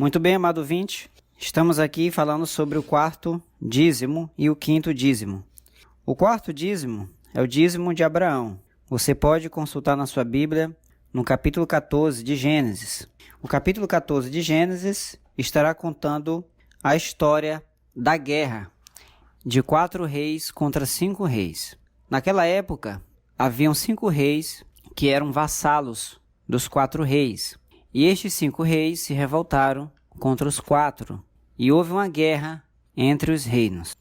Muito bem, amado ouvinte, estamos aqui falando sobre o quarto dízimo e o quinto dízimo. O quarto dízimo é o dízimo de Abraão. Você pode consultar na sua Bíblia no capítulo 14 de Gênesis. O capítulo 14 de Gênesis estará contando a história da guerra de 4 reis contra 5 reis. Naquela época, haviam 5 reis que eram vassalos dos 4 reis. E estes 5 reis se revoltaram contra os 4, e houve uma guerra entre os reinos.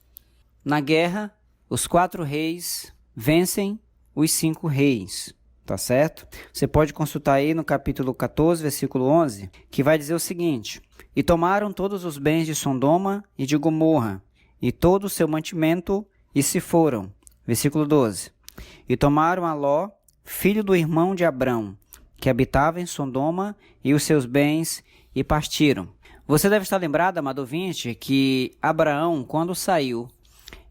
Na guerra, os 4 reis vencem os 5 reis, tá certo? Você pode consultar aí no capítulo 14, versículo 11, que vai dizer o seguinte: E tomaram todos os bens de Sodoma e de Gomorra, e todo o seu mantimento, e se foram. Versículo 12. E tomaram a Ló, filho do irmão de Abrão, que habitava em Sodoma, e os seus bens, e partiram. Você deve estar lembrado, amado ouvinte, que Abraão, quando saiu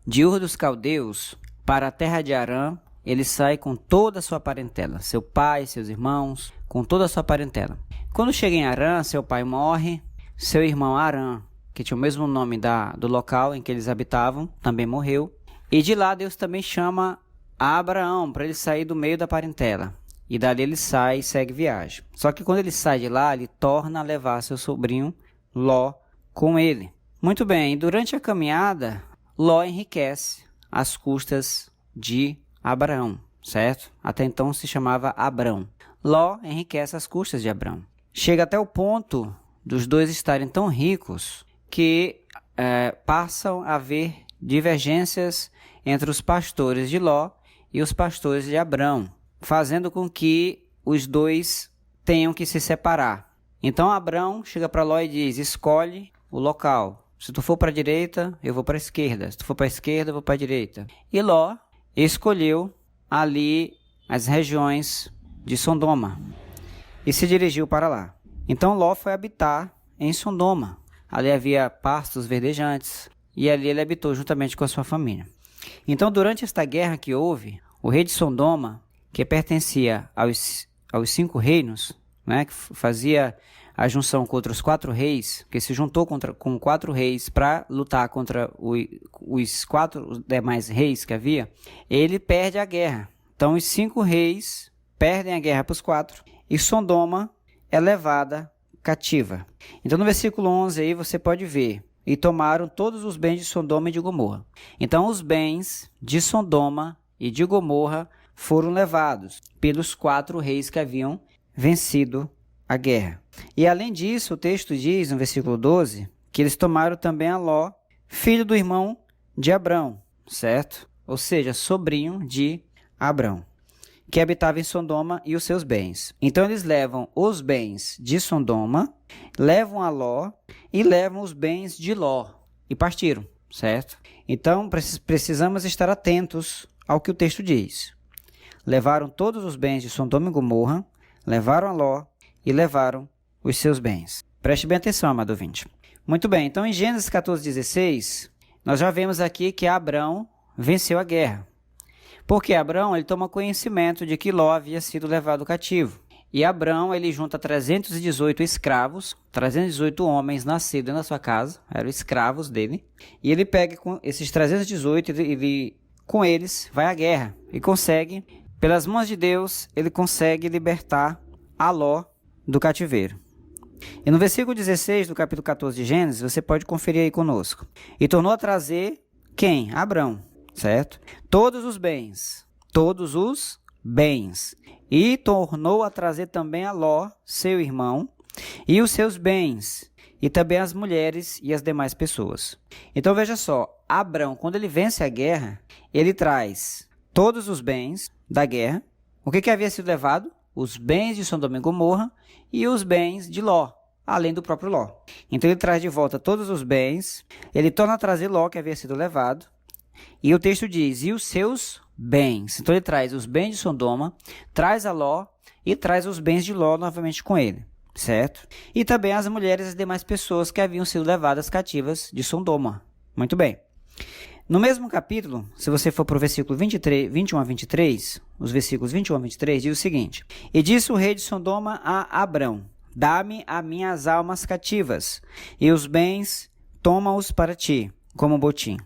de Ur dos Caldeus para a terra de Harã, ele sai com toda a sua parentela, seu pai, seus irmãos, com toda a sua parentela. Quando chega em Harã, seu pai morre, seu irmão Harã, que tinha o mesmo nome do local em que eles habitavam, também morreu. E de lá Deus também chama a Abraão para ele sair do meio da parentela. E dali ele sai e segue viagem. Só que quando ele sai de lá, ele torna a levar seu sobrinho Ló com ele. Muito bem, e durante a caminhada, Ló enriquece às custas de Abraão, certo? Até então se chamava Abrão. Ló enriquece às custas de Abrão. Chega até o ponto dos dois estarem tão ricos que passam a haver divergências entre os pastores de Ló e os pastores de Abrão, fazendo com que os dois tenham que se separar. Então Abrão chega para Ló e diz: escolhe o local. Se tu for para a direita, eu vou para a esquerda. Se tu for para a esquerda, eu vou para a direita. E Ló escolheu ali as regiões de Sodoma e se dirigiu para lá. Então Ló foi habitar em Sodoma. Ali havia pastos verdejantes e ali ele habitou juntamente com a sua família. Então, durante esta guerra que houve, o rei de Sodoma, que pertencia aos 5 reinos, né, que fazia a junção contra os 4 reis, que se juntou com 4 reis para lutar contra os 4 demais reis que havia, ele perde a guerra. Então, os 5 reis perdem a guerra para os 4 e Sodoma é levada cativa. Então, no versículo 11 aí você pode ver: e tomaram todos os bens de Sodoma e de Gomorra. Então, os bens de Sodoma e de Gomorra foram levados pelos 4 reis que haviam vencido a guerra. E além disso, o texto diz no versículo 12 que eles tomaram também a Ló, filho do irmão de Abrão, certo? Ou seja, sobrinho de Abrão, que habitava em Sodoma, e os seus bens. Então eles levam os bens de Sodoma, levam a Ló e levam os bens de Ló e partiram, certo? Então precisamos estar atentos ao que o texto diz. Levaram todos os bens de Sodoma e Gomorra, levaram a Ló e levaram os seus bens. Preste bem atenção, amado ouvinte. Muito bem, então em Gênesis 14:16, nós já vemos aqui que Abrão venceu a guerra. Porque Abrão, ele toma conhecimento de que Ló havia sido levado cativo. E Abrão, ele junta 318 escravos, 318 homens nascidos na sua casa, eram escravos dele. E ele pega com esses 318, com eles vai à guerra e consegue, pelas mãos de Deus, ele consegue libertar a Ló do cativeiro. E no versículo 16 do capítulo 14 de Gênesis, você pode conferir aí conosco. E tornou a trazer quem? Abrão, certo? Todos os bens. E tornou a trazer também a Ló, seu irmão, e os seus bens, e também as mulheres e as demais pessoas. Então veja só, Abrão, quando ele vence a guerra, ele traz todos os bens da guerra. O que havia sido levado? Os bens de Sodoma e Gomorra e os bens de Ló, além do próprio Ló. Então ele traz de volta todos os bens, ele torna a trazer Ló, que havia sido levado, e o texto diz: e os seus bens. Então ele traz os bens de Sodoma, traz a Ló e traz os bens de Ló novamente com ele, certo? E também as mulheres e as demais pessoas que haviam sido levadas cativas de Sodoma. Muito bem. No mesmo capítulo, se você for para o versículo 21 a 23, os versículos 21 a 23, diz o seguinte: E disse o rei de Sodoma a Abrão: dá-me as minhas almas cativas, e os bens toma-os para ti, como botim.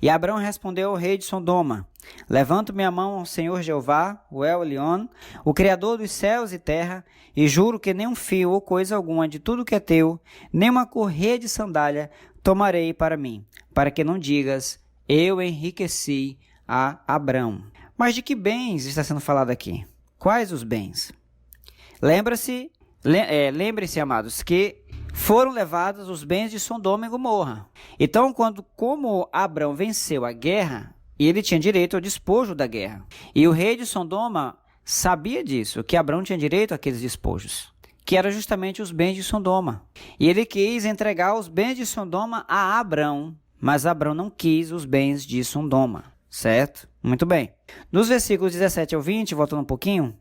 E Abrão respondeu ao rei de Sodoma: levanto minha mão ao Senhor Jeová, o El-Elion, o Criador dos céus e terra, e juro que nem um fio ou coisa alguma de tudo que é teu, nem uma correia de sandália tomarei para mim, para que não digas, eu enriqueci a Abrão. Mas de que bens está sendo falado aqui? Quais os bens? Lembre-se, amados, que foram levados os bens de Sodoma e Gomorra. Então, como Abrão venceu a guerra, ele tinha direito ao despojo da guerra. E o rei de Sodoma sabia disso, que Abrão tinha direito àqueles despojos, que eram justamente os bens de Sodoma. E ele quis entregar os bens de Sodoma a Abrão, mas Abrão não quis os bens de Sodoma, certo? Muito bem. Nos versículos 17 ao 20, voltando um pouquinho,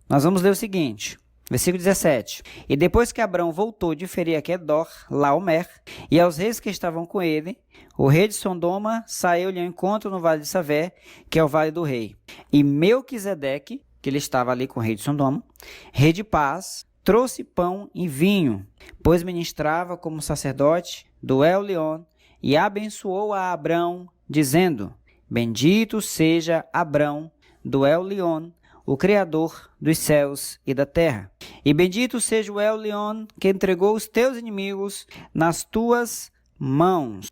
nós vamos ler o seguinte. Versículo 17. E depois que Abrão voltou de ferir a Quedor, Laomer, e aos reis que estavam com ele, o rei de Sodoma saiu-lhe ao encontro no vale de Savé, que é o vale do rei. E Melquisedeque, que ele estava ali com o rei de Sodoma, rei de paz, trouxe pão e vinho, pois ministrava como sacerdote do El-Elion, e abençoou a Abrão, dizendo, bendito seja Abrão do El-Elion, o Criador dos céus e da terra. E bendito seja o El-Elion, que entregou os teus inimigos nas tuas mãos.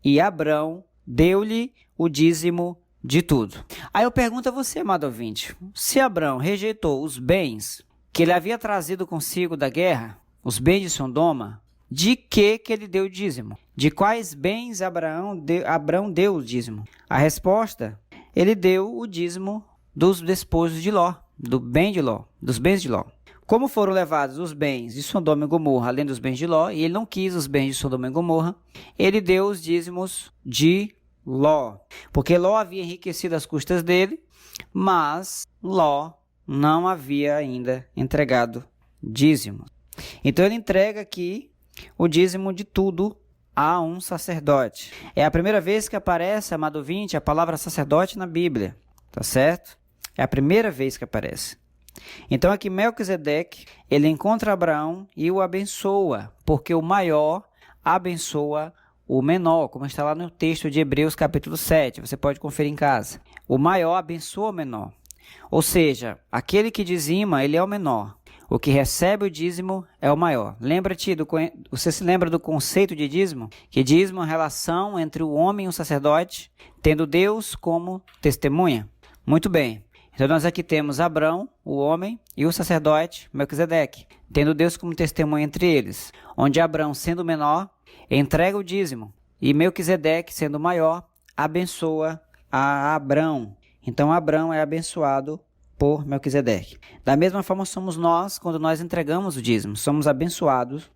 E Abrão deu-lhe o dízimo de tudo. Aí eu pergunto a você, amado ouvinte, se Abrão rejeitou os bens que ele havia trazido consigo da guerra, os bens de Sodoma, de que ele deu o dízimo? De quais bens Abrão deu o dízimo? A resposta, ele deu o dízimo dos despojos de Ló, dos bens de Ló. Como foram levados os bens de Sodoma e Gomorra, além dos bens de Ló, e ele não quis os bens de Sodoma e Gomorra, ele deu os dízimos de Ló. Porque Ló havia enriquecido às custas dele, mas Ló não havia ainda entregado dízimo. Então ele entrega aqui o dízimo de tudo a um sacerdote. É a primeira vez que aparece, amado ouvinte, a palavra sacerdote na Bíblia. Tá certo? É a primeira vez que aparece. Então aqui Melquisedeque, ele encontra Abraão e o abençoa, porque o maior abençoa o menor, como está lá no texto de Hebreus capítulo 7, você pode conferir em casa. O maior abençoa o menor. Ou seja, aquele que dizima, ele é o menor. O que recebe o dízimo é o maior. Você se lembra do conceito de dízimo? Que dízimo é uma relação entre o homem e o sacerdote, tendo Deus como testemunha. Muito bem. Então nós aqui temos Abrão, o homem, e o sacerdote Melquisedeque, tendo Deus como testemunha entre eles, onde Abrão, sendo menor, entrega o dízimo, e Melquisedeque, sendo maior, abençoa a Abrão. Então Abrão é abençoado por Melquisedeque. Da mesma forma somos nós, quando nós entregamos o dízimo, somos abençoados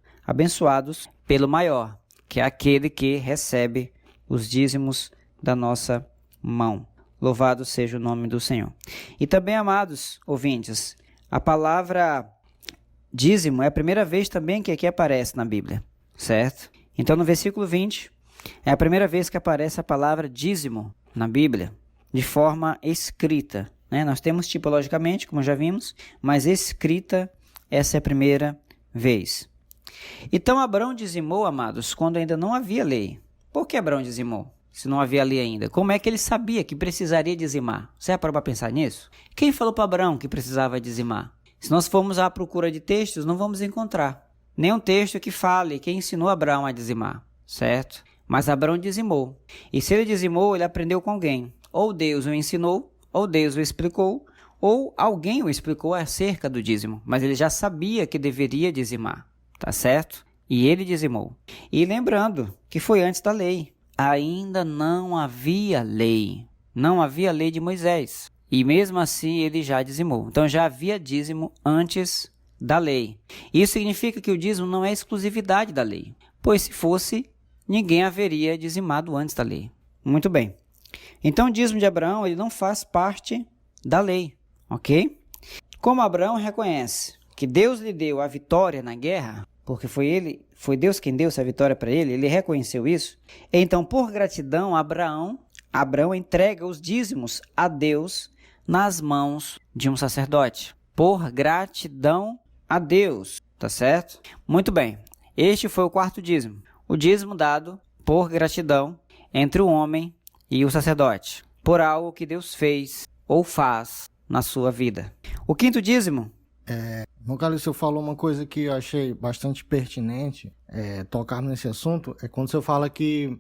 pelo maior, que é aquele que recebe os dízimos da nossa mão. Louvado seja o nome do Senhor. E também, amados ouvintes, a palavra dízimo é a primeira vez também que aqui aparece na Bíblia, certo? Então, no versículo 20, é a primeira vez que aparece a palavra dízimo na Bíblia, de forma escrita, né? Nós temos tipologicamente, como já vimos, mas escrita, essa é a primeira vez. Então, Abrão dizimou, amados, quando ainda não havia lei. Por que Abrão dizimou? Se não havia lei ainda. Como é que ele sabia que precisaria dizimar? Você já parou para pensar nisso? Quem falou para Abrão que precisava dizimar? Se nós formos à procura de textos, não vamos encontrar nenhum texto que fale quem ensinou Abrão a dizimar, certo? Mas Abrão dizimou. E se ele dizimou, ele aprendeu com alguém. Ou Deus o ensinou, ou Deus o explicou, ou alguém o explicou acerca do dízimo. Mas ele já sabia que deveria dizimar, tá certo? E ele dizimou. E lembrando que foi antes da lei. Ainda não havia lei de Moisés, e mesmo assim ele já dizimou. Então já havia dízimo antes da lei. Isso significa que o dízimo não é exclusividade da lei, pois se fosse, ninguém haveria dizimado antes da lei. Muito bem. Então o dízimo de Abraão ele não faz parte da lei, ok? Como Abraão reconhece que Deus lhe deu a vitória na guerra, porque foi Deus quem deu essa vitória para ele reconheceu isso. Então, por gratidão, Abraão entrega os dízimos a Deus nas mãos de um sacerdote. Por gratidão a Deus, tá certo? Muito bem, este foi o quarto dízimo. O dízimo dado por gratidão entre o homem e o sacerdote, por algo que Deus fez ou faz na sua vida. O quinto dízimo. Carlos, o senhor falou uma coisa que eu achei bastante pertinente tocar nesse assunto, é quando o senhor fala que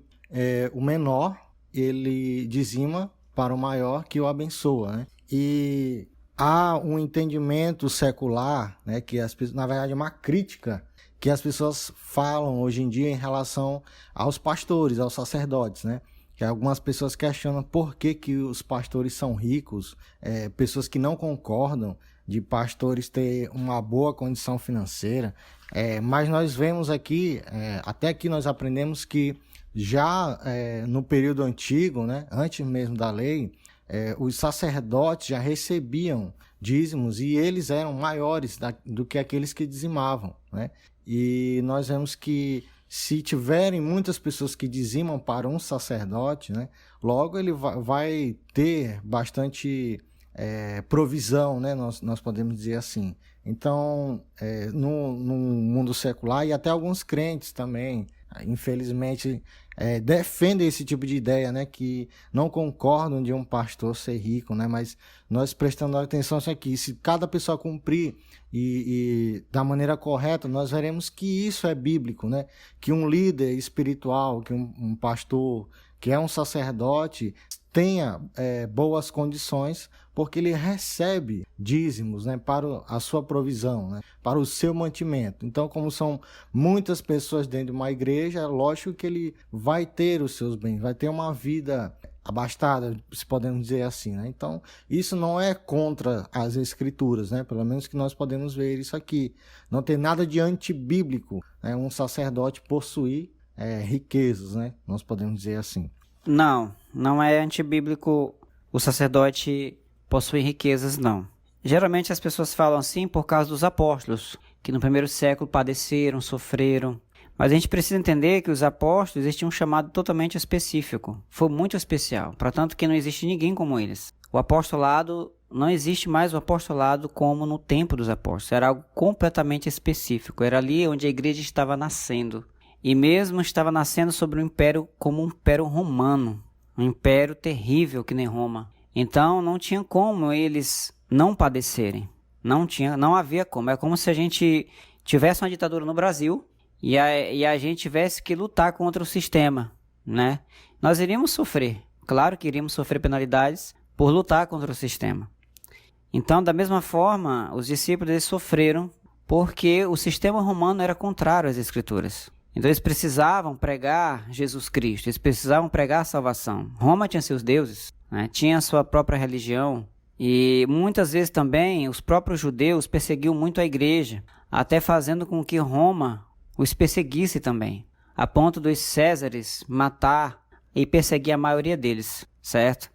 o menor, ele dizima para o maior que o abençoa, né? E há um entendimento secular, né, que na verdade é uma crítica que as pessoas falam hoje em dia em relação aos pastores, aos sacerdotes, né? Que algumas pessoas questionam por que os pastores são ricos, pessoas que não concordam de pastores ter uma boa condição financeira, mas nós vemos aqui, até aqui nós aprendemos que já no período antigo, né, antes mesmo da lei, os sacerdotes já recebiam dízimos e eles eram maiores do que aqueles que dizimavam, né? E nós vemos que se tiverem muitas pessoas que dizimam para um sacerdote, né, logo ele vai ter bastante provisão, né, nós podemos dizer assim. Então, no mundo secular, e até alguns crentes também, infelizmente, defendem esse tipo de ideia, né, que não concordam de um pastor ser rico, né, mas nós prestando atenção aqui, se cada pessoa cumprir e da maneira correta, nós veremos que isso é bíblico, né, que um líder espiritual, que um pastor, que é um sacerdote, tenha boas condições, porque ele recebe dízimos, né, para a sua provisão, né, para o seu mantimento. Então, como são muitas pessoas dentro de uma igreja, é lógico que ele vai ter os seus bens, vai ter uma vida abastada, se podemos dizer assim, né? Então, isso não é contra as escrituras, né? Pelo menos que nós podemos ver isso aqui. Não tem nada de antibíblico, né, um sacerdote possuir riquezas, né? Nós podemos dizer assim. Não é antibíblico o sacerdote possuir riquezas, não. Geralmente as pessoas falam assim por causa dos apóstolos, que no primeiro século padeceram, sofreram. Mas a gente precisa entender que os apóstolos existiam um chamado totalmente específico. Foi muito especial, portanto que não existe ninguém como eles. O apostolado, não existe mais o apostolado como no tempo dos apóstolos. Era algo completamente específico. Era ali onde a igreja estava nascendo. E mesmo estava nascendo sobre um império como um império romano. Um império terrível que nem Roma. Então não tinha como eles não padecerem. Não havia como. É como se a gente tivesse uma ditadura no Brasil e a gente tivesse que lutar contra o sistema, né? Nós iríamos sofrer. Claro que iríamos sofrer penalidades por lutar contra o sistema. Então, da mesma forma, os discípulos eles sofreram porque o sistema romano era contrário às Escrituras. Então eles precisavam pregar Jesus Cristo, eles precisavam pregar a salvação. Roma tinha seus deuses, né? Tinha a sua própria religião e muitas vezes também os próprios judeus perseguiam muito a igreja, até fazendo com que Roma os perseguisse também, a ponto dos Césares matar e perseguir a maioria deles, certo?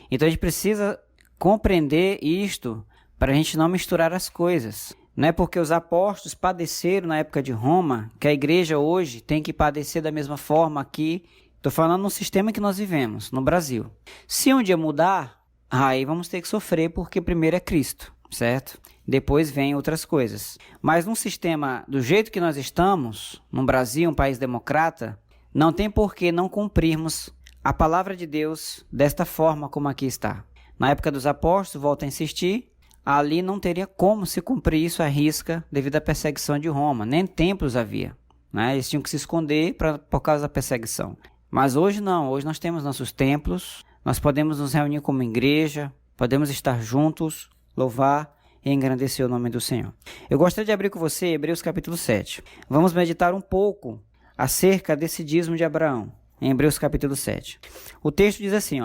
Então a gente precisa compreender isto para a gente não misturar as coisas. Não é porque os apóstolos padeceram na época de Roma que a igreja hoje tem que padecer da mesma forma aqui. Estou falando no sistema que nós vivemos, no Brasil. Se um dia mudar, aí vamos ter que sofrer porque primeiro é Cristo, certo? Depois vem outras coisas. Mas num sistema do jeito que nós estamos, no Brasil, um país democrata, não tem por que não cumprirmos a palavra de Deus desta forma como aqui está. Na época dos apóstolos, volto a insistir, ali não teria como se cumprir isso à risca devido à perseguição de Roma. Nem templos havia, né? Eles tinham que se esconder por causa da perseguição. Mas hoje não, hoje nós temos nossos templos, nós podemos nos reunir como igreja, podemos estar juntos, louvar e engrandecer o nome do Senhor. Eu gostaria de abrir com você Hebreus capítulo 7. Vamos meditar um pouco acerca desse dízimo de Abraão, em Hebreus capítulo 7. O texto diz assim,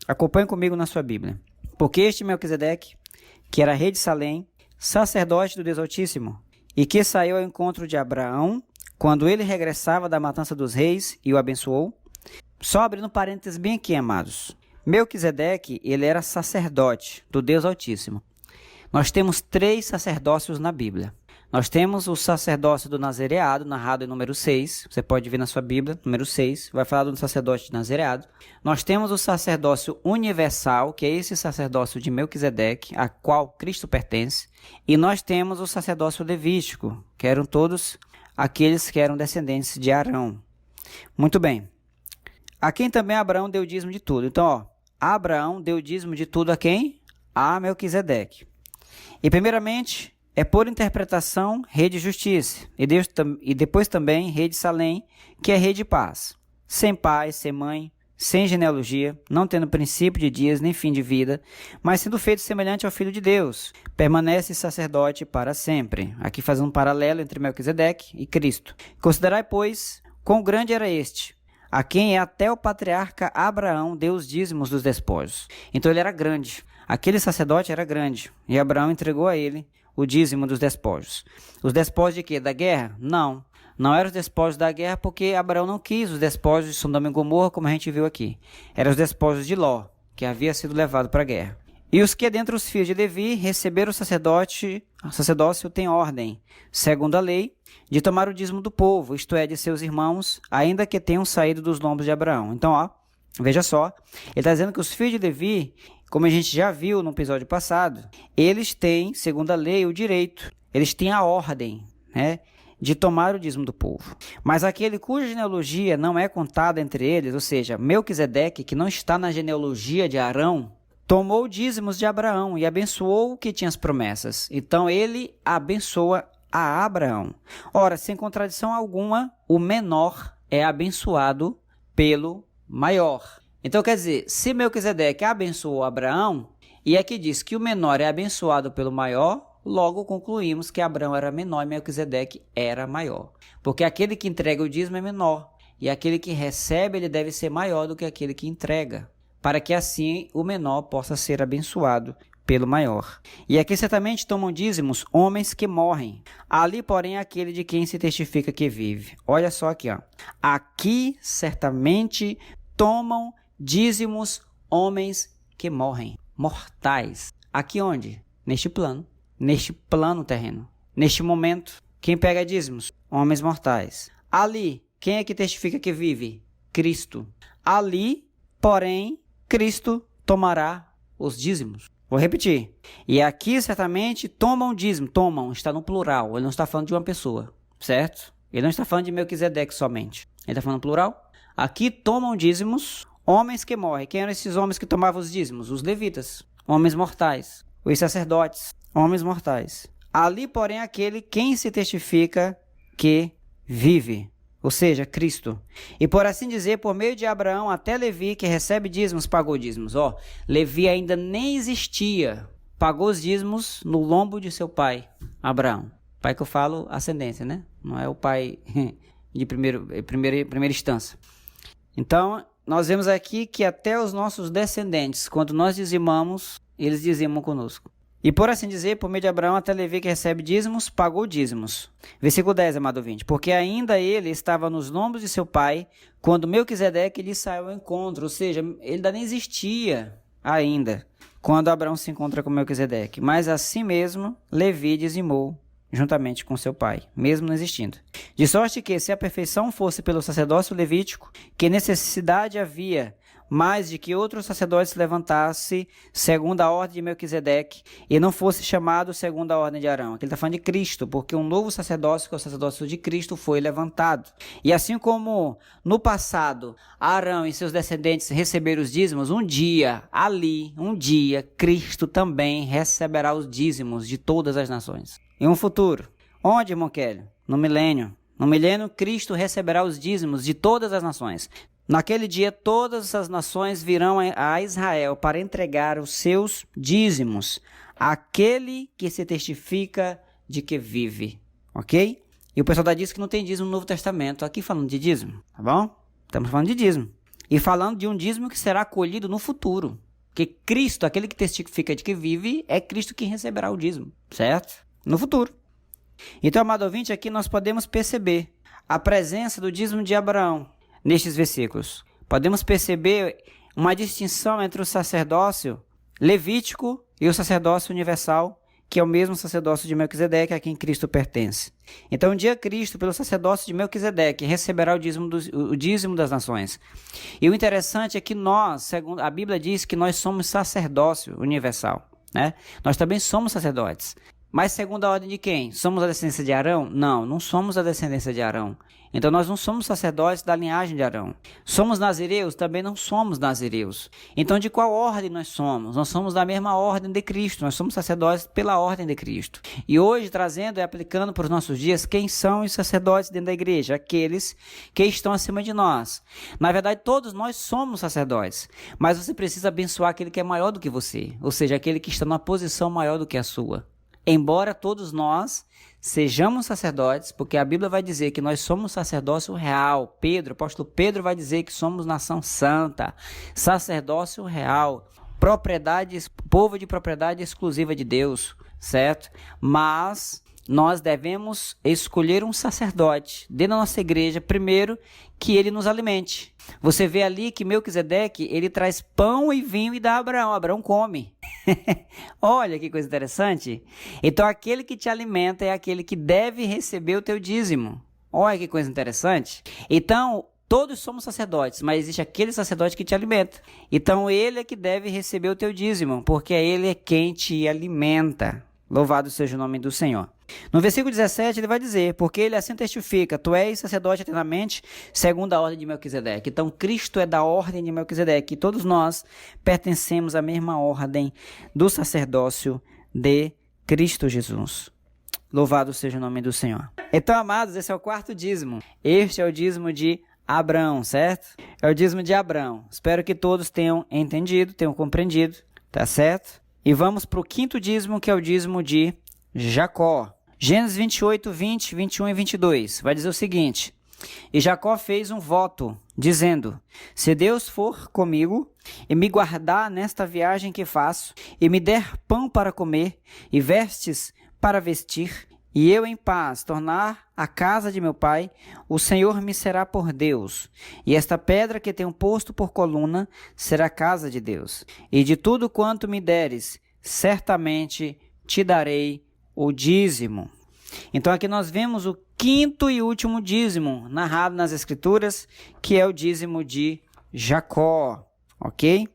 acompanhe comigo na sua Bíblia. Porque este Melquisedeque, que era rei de Salém, sacerdote do Deus Altíssimo, e que saiu ao encontro de Abraão, quando ele regressava da matança dos reis e o abençoou. Só abrindo parênteses bem aqui, amados. Melquisedeque, ele era sacerdote do Deus Altíssimo. Nós temos 3 sacerdócios na Bíblia. Nós temos o sacerdócio do nazereado, narrado em número 6. Você pode ver na sua Bíblia, número 6. Vai falar do sacerdócio de nazereado. Nós temos o sacerdócio universal, que é esse sacerdócio de Melquisedeque, a qual Cristo pertence. E nós temos o sacerdócio levítico, que eram todos aqueles que eram descendentes de Arão. Muito bem. A quem também Abraão deu dízimo de tudo. Então, Abraão deu dízimo de tudo a quem? A Melquisedeque. E primeiramente, é por interpretação, rei de justiça, e depois também rei de Salém, que é rei de paz, sem pai, sem mãe, sem genealogia, não tendo princípio de dias nem fim de vida, mas sendo feito semelhante ao Filho de Deus, permanece sacerdote para sempre. Aqui fazendo um paralelo entre Melquisedeque e Cristo. Considerai, pois, quão grande era este, a quem até o patriarca Abraão deu os dízimos dos despojos. Então ele era grande, aquele sacerdote era grande, e Abraão entregou a ele o dízimo dos despojos. Os despojos de quê? Da guerra? Não. Não eram os despojos da guerra porque Abraão não quis os despojos de Sodoma e Gomorra, como a gente viu aqui. Eram os despojos de Ló, que havia sido levado para a guerra. E os que dentre os filhos de Levi receberam o sacerdócio tem ordem, segundo a lei, de tomar o dízimo do povo, isto é, de seus irmãos, ainda que tenham saído dos lombos de Abraão. Então, veja só, ele está dizendo que os filhos de Levi, como a gente já viu no episódio passado, eles têm, segundo a lei, o direito, eles têm a ordem, né, de tomar o dízimo do povo. Mas aquele cuja genealogia não é contada entre eles, ou seja, Melquisedeque, que não está na genealogia de Arão, tomou dízimos de Abraão e abençoou o que tinha as promessas. Então ele abençoa a Abraão. Ora, sem contradição alguma, o menor é abençoado pelo maior. Então, quer dizer, se Melquisedeque abençoou Abraão, e aqui diz que o menor é abençoado pelo maior, logo concluímos que Abraão era menor e Melquisedeque era maior. Porque aquele que entrega o dízimo é menor, e aquele que recebe ele deve ser maior do que aquele que entrega, para que assim o menor possa ser abençoado pelo maior. E aqui certamente tomam dízimos homens que morrem. Ali, porém, aquele de quem se testifica que vive. Olha só aqui, Aqui certamente tomam dízimos homens que morrem, mortais. Aqui onde? Neste plano terreno. Neste momento, quem pega dízimos? Homens mortais. Ali, quem é que testifica que vive? Cristo. Ali, porém, Cristo tomará os dízimos. Vou repetir. E aqui certamente tomam dízimo. Tomam, está no plural. Ele não está falando de uma pessoa, certo? Ele não está falando de Melquisedeque somente. Ele está falando plural. Aqui tomam dízimos homens que morrem. Quem eram esses homens que tomavam os dízimos? Os levitas. Homens mortais. Os sacerdotes. Homens mortais. Ali, porém, aquele quem se testifica que vive. Ou seja, Cristo. E por assim dizer, por meio de Abraão, até Levi, que recebe dízimos, pagou dízimos. Levi ainda nem existia. Pagou os dízimos no lombo de seu pai, Abraão. Pai que eu falo, ascendência, né? Não é o pai de primeira instância. Então, nós vemos aqui que até os nossos descendentes, quando nós dizimamos, eles dizimam conosco. E por assim dizer, por meio de Abraão, até Levi que recebe dízimos, pagou dízimos. Versículo 10, amado ouvinte. Porque ainda ele estava nos lombos de seu pai, quando Melquisedeque lhe saiu ao encontro. Ou seja, ele ainda nem existia ainda, quando Abraão se encontra com Melquisedeque. Mas assim mesmo, Levi dizimou juntamente com seu pai, mesmo não existindo. De sorte que, se a perfeição fosse pelo sacerdócio levítico, que necessidade havia mais de que outro sacerdote se levantasse segundo a ordem de Melquisedeque e não fosse chamado segundo a ordem de Arão. Aqui ele está falando de Cristo, porque um novo sacerdócio, que é o sacerdócio de Cristo, foi levantado. E assim como no passado Arão e seus descendentes receberam os dízimos, um dia, Cristo também receberá os dízimos de todas as nações. Em um futuro, onde, irmão Kelly? No milênio. No milênio, Cristo receberá os dízimos de todas as nações. Naquele dia, todas as nações virão a Israel para entregar os seus dízimos àquele que se testifica de que vive. Ok? E o pessoal diz que não tem dízimo no Novo Testamento. Aqui falando de dízimo, tá bom? Estamos falando de dízimo. E falando de um dízimo que será colhido no futuro. Porque Cristo, aquele que testifica de que vive, é Cristo quem receberá o dízimo. Certo? No futuro. Então, amado ouvinte, aqui nós podemos perceber a presença do dízimo de Abraão nestes versículos. Podemos perceber uma distinção entre o sacerdócio levítico e o sacerdócio universal que é o mesmo sacerdócio de Melquisedeque a quem Cristo pertence. Então, um dia Cristo, pelo sacerdócio de Melquisedeque, receberá o dízimo das nações. E o interessante é que nós, segundo a Bíblia diz que nós somos sacerdócio universal, né? Nós também somos sacerdotes. Mas segundo a ordem de quem? Somos a descendência de Arão? Não, não somos a descendência de Arão. Então nós não somos sacerdotes da linhagem de Arão. Somos nazireus? Também não somos nazireus. Então de qual ordem nós somos? Nós somos da mesma ordem de Cristo. Nós somos sacerdotes pela ordem de Cristo. E hoje, trazendo e aplicando para os nossos dias, quem são os sacerdotes dentro da igreja? Aqueles que estão acima de nós. Na verdade, todos nós somos sacerdotes. Mas você precisa abençoar aquele que é maior do que você. Ou seja, aquele que está numa posição maior do que a sua. Embora todos nós sejamos sacerdotes, porque a Bíblia vai dizer que nós somos sacerdócio real. Pedro, o apóstolo Pedro vai dizer que somos nação santa, sacerdócio real, povo de propriedade exclusiva de Deus, certo? Mas nós devemos escolher um sacerdote dentro da nossa igreja, primeiro, que ele nos alimente. Você vê ali que Melquisedeque, ele traz pão e vinho e dá a Abraão. Abraão come. Olha que coisa interessante. Então, aquele que te alimenta é aquele que deve receber o teu dízimo. Olha que coisa interessante. Então, todos somos sacerdotes, mas existe aquele sacerdote que te alimenta. Então, ele é que deve receber o teu dízimo, porque ele é quem te alimenta. Louvado seja o nome do Senhor. No versículo 17 ele vai dizer, porque ele assim testifica, tu és sacerdote eternamente, segundo a ordem de Melquisedeque. Então Cristo é da ordem de Melquisedeque, e todos nós pertencemos à mesma ordem do sacerdócio de Cristo Jesus. Louvado seja o nome do Senhor. Então, amados, esse é o quarto dízimo. Este é o dízimo de Abraão, certo? É o dízimo de Abraão. Espero que todos tenham entendido, tenham compreendido, tá certo? E vamos para o quinto dízimo, que é o dízimo de Jacó. Gênesis 28, 20, 21 e 22. Vai dizer o seguinte: e Jacó fez um voto, dizendo: se Deus for comigo e me guardar nesta viagem que faço, e me der pão para comer e vestes para vestir, e eu em paz tornar a casa de meu pai, o Senhor me será por Deus, e esta pedra que tenho posto por coluna será a casa de Deus. E de tudo quanto me deres, certamente te darei o dízimo. Então aqui nós vemos o quinto e último dízimo narrado nas Escrituras, que é o dízimo de Jacó, ok?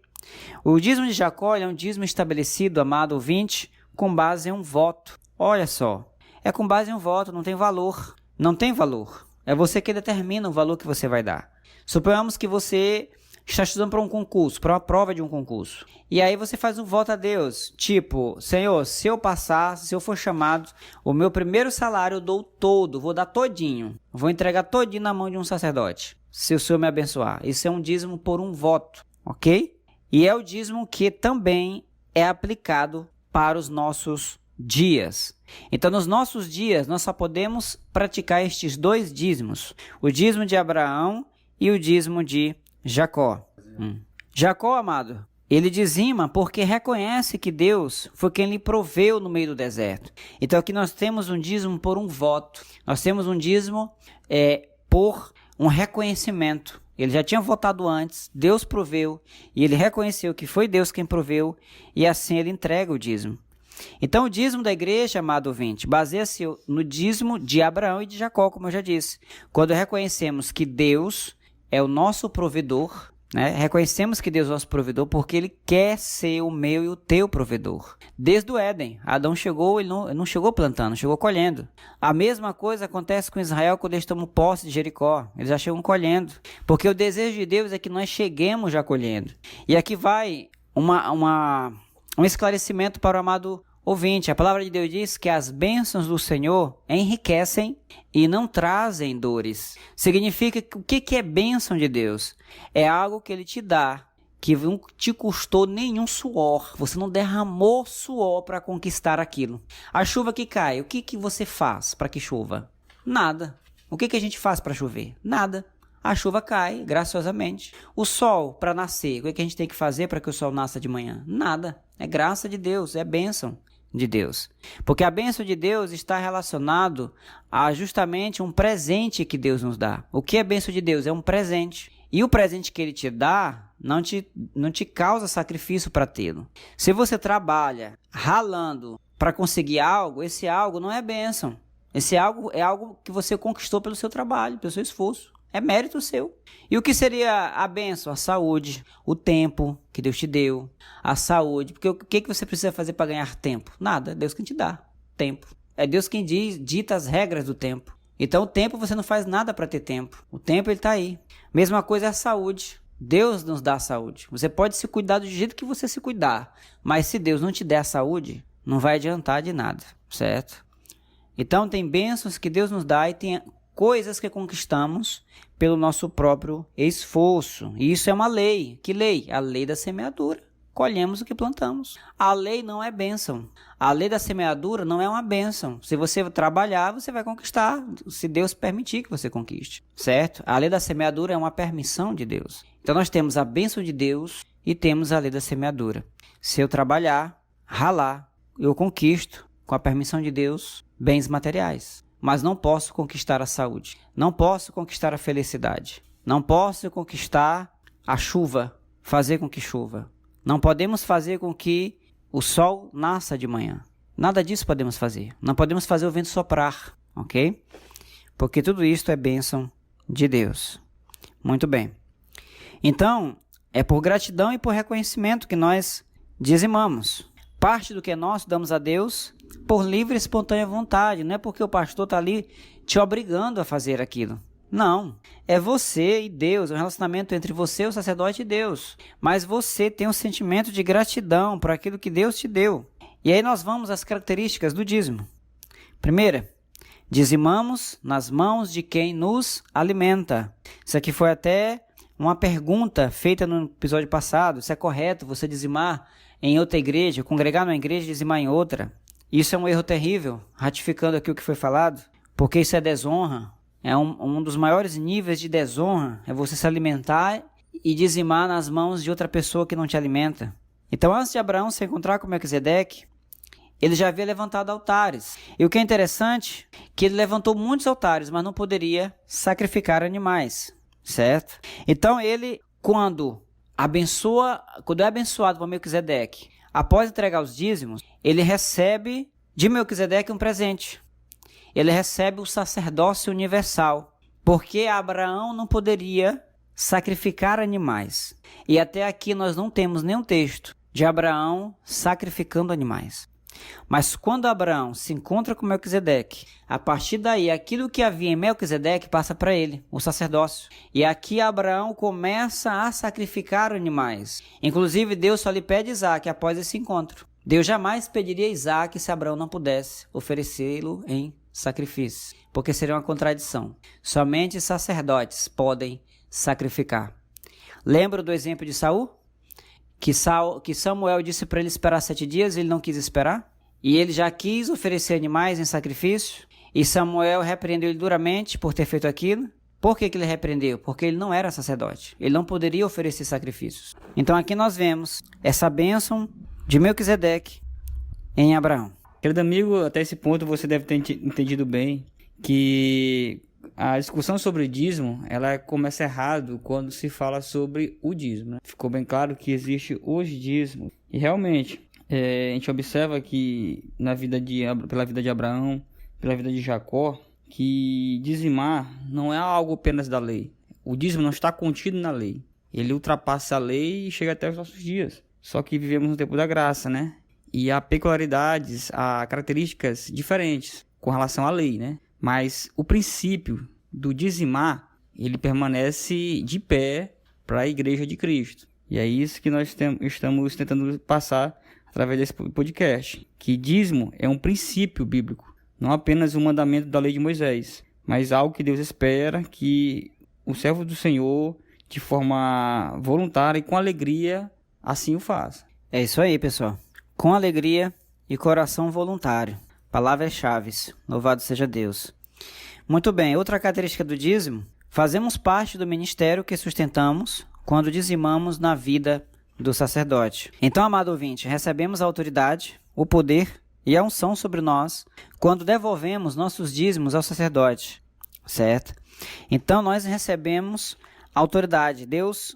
O dízimo de Jacó é um dízimo estabelecido, amado ouvinte, com base em um voto. Olha só, é com base em um voto, não tem valor. Não tem valor. É você que determina o valor que você vai dar. Suponhamos que você está estudando para um concurso, para uma prova de um concurso. E aí você faz um voto a Deus, tipo, Senhor, se eu passar, se eu for chamado, o meu primeiro salário eu dou todo, vou dar todinho. Vou entregar todinho na mão de um sacerdote, se o Senhor me abençoar. Isso é um dízimo por um voto, ok? E é o dízimo que também é aplicado para os nossos dias. Então, nos nossos dias, nós só podemos praticar estes dois dízimos. O dízimo de Abraão e o dízimo de Jacó. Jacó, amado, ele dizima porque reconhece que Deus foi quem lhe proveu no meio do deserto. Então aqui nós temos um dízimo por um voto. Nós temos um dízimo por um reconhecimento. Ele já tinha votado antes, Deus proveu, e ele reconheceu que foi Deus quem proveu, e assim ele entrega o dízimo. Então o dízimo da igreja, amado ouvinte, baseia-se no dízimo de Abraão e de Jacó, como eu já disse. Quando reconhecemos que Deus é o nosso provedor, né? Reconhecemos que Deus é o nosso provedor porque Ele quer ser o meu e o teu provedor. Desde o Éden, Adão chegou, ele não chegou plantando, chegou colhendo. A mesma coisa acontece com Israel quando eles tomam posse de Jericó. Eles já chegam colhendo. Porque o desejo de Deus é que nós cheguemos já colhendo. E aqui vai um esclarecimento para o amado ouvinte. A palavra de Deus diz que as bênçãos do Senhor enriquecem e não trazem dores. Significa que o que é bênção de Deus? É algo que Ele te dá, que não te custou nenhum suor. Você não derramou suor para conquistar aquilo. A chuva que cai, o que você faz para que chova? Nada. O que a gente faz para chover? Nada. A chuva cai, graciosamente. O sol, para nascer, o que a gente tem que fazer para que o sol nasça de manhã? Nada. É graça de Deus, é bênção de Deus. Porque a bênção de Deus está relacionado a justamente um presente que Deus nos dá. O que é bênção de Deus? É um presente. E o presente que Ele te dá não te causa sacrifício para tê-lo. Se você trabalha ralando para conseguir algo, esse algo não é bênção. Esse algo é algo que você conquistou pelo seu trabalho, pelo seu esforço. É mérito seu. E o que seria a bênção? A saúde, o tempo que Deus te deu, a saúde. Porque o que você precisa fazer para ganhar tempo? Nada, é Deus quem te dá tempo. É Deus quem dita as regras do tempo. Então o tempo você não faz nada para ter tempo. O tempo ele está aí. Mesma coisa é a saúde. Deus nos dá a saúde. Você pode se cuidar do jeito que você se cuidar. Mas se Deus não te der a saúde, não vai adiantar de nada, certo? Então tem bênçãos que Deus nos dá e tem coisas que conquistamos pelo nosso próprio esforço. E isso é uma lei. Que lei? A lei da semeadura. Colhemos o que plantamos. A lei não é bênção. A lei da semeadura não é uma bênção. Se você trabalhar, você vai conquistar, se Deus permitir que você conquiste, certo? A lei da semeadura é uma permissão de Deus. Então nós temos a bênção de Deus e temos a lei da semeadura. Se eu trabalhar, ralar, eu conquisto, com a permissão de Deus, bens materiais. Mas não posso conquistar a saúde. Não posso conquistar a felicidade. Não posso conquistar a chuva, fazer com que chova. Não podemos fazer com que o sol nasça de manhã. Nada disso podemos fazer. Não podemos fazer o vento soprar, ok? Porque tudo isto é bênção de Deus. Muito bem. Então, é por gratidão e por reconhecimento que nós dizimamos. Parte do que é nosso damos a Deus por livre e espontânea vontade. Não é porque o pastor está ali te obrigando a fazer aquilo. Não, é você e Deus, é um relacionamento entre você, o sacerdote e Deus. Mas você tem um sentimento de gratidão por aquilo que Deus te deu. E aí nós vamos às características do dízimo. Primeira, dizimamos nas mãos de quem nos alimenta. Isso aqui foi até uma pergunta feita no episódio passado. Se é correto você dizimar em outra igreja, congregar numa igreja e dizimar em outra? Isso é um erro terrível, ratificando aqui o que foi falado, porque isso é desonra. É um dos maiores níveis de desonra, é você se alimentar e dizimar nas mãos de outra pessoa que não te alimenta. Então, antes de Abraão se encontrar com Melquisedeque, ele já havia levantado altares. E o que é interessante, que ele levantou muitos altares, mas não poderia sacrificar animais, certo? Então, ele, quando é abençoado por Melquisedeque, após entregar os dízimos, ele recebe de Melquisedeque um presente. Ele recebe o sacerdócio universal, porque Abraão não poderia sacrificar animais. E até aqui nós não temos nenhum texto de Abraão sacrificando animais. Mas quando Abraão se encontra com Melquisedeque, a partir daí aquilo que havia em Melquisedeque passa para ele, o sacerdócio. E aqui Abraão começa a sacrificar animais. Inclusive Deus só lhe pede Isaque após esse encontro. Deus jamais pediria Isaque se Abraão não pudesse oferecê-lo em sacrifício, porque seria uma contradição. Somente sacerdotes podem sacrificar. Lembra do exemplo de Saul? Que Samuel disse para ele esperar 7 dias e ele não quis esperar? E ele já quis oferecer animais em sacrifício? E Samuel repreendeu ele duramente por ter feito aquilo? Por que ele repreendeu? Porque ele não era sacerdote. Ele não poderia oferecer sacrifícios. Então aqui nós vemos essa bênção de Melquisedeque em Abraão. Querido amigo, até esse ponto você deve ter entendido bem que a discussão sobre o dízimo, ela começa errado quando se fala sobre o dízimo, né? Ficou bem claro que existe os dízimos. E realmente, a gente observa que pela vida de Abraão, pela vida de Jacó, que dizimar não é algo apenas da lei. O dízimo não está contido na lei. Ele ultrapassa a lei e chega até os nossos dias. Só que vivemos no tempo da graça, né? E há peculiaridades, há características diferentes com relação à lei, né? Mas o princípio do dizimar, ele permanece de pé para a Igreja de Cristo. E é isso que nós estamos tentando passar através desse podcast. Que dízimo é um princípio bíblico, não apenas um mandamento da lei de Moisés, mas algo que Deus espera que o servo do Senhor, de forma voluntária e com alegria, assim o faça. É isso aí, pessoal. Com alegria e coração voluntário. Palavras-chave. Louvado seja Deus. Muito bem, outra característica do dízimo. Fazemos parte do ministério que sustentamos quando dizimamos na vida do sacerdote. Então, amado ouvinte, recebemos a autoridade, o poder e a unção sobre nós quando devolvemos nossos dízimos ao sacerdote, certo? Então, nós recebemos autoridade. Deus,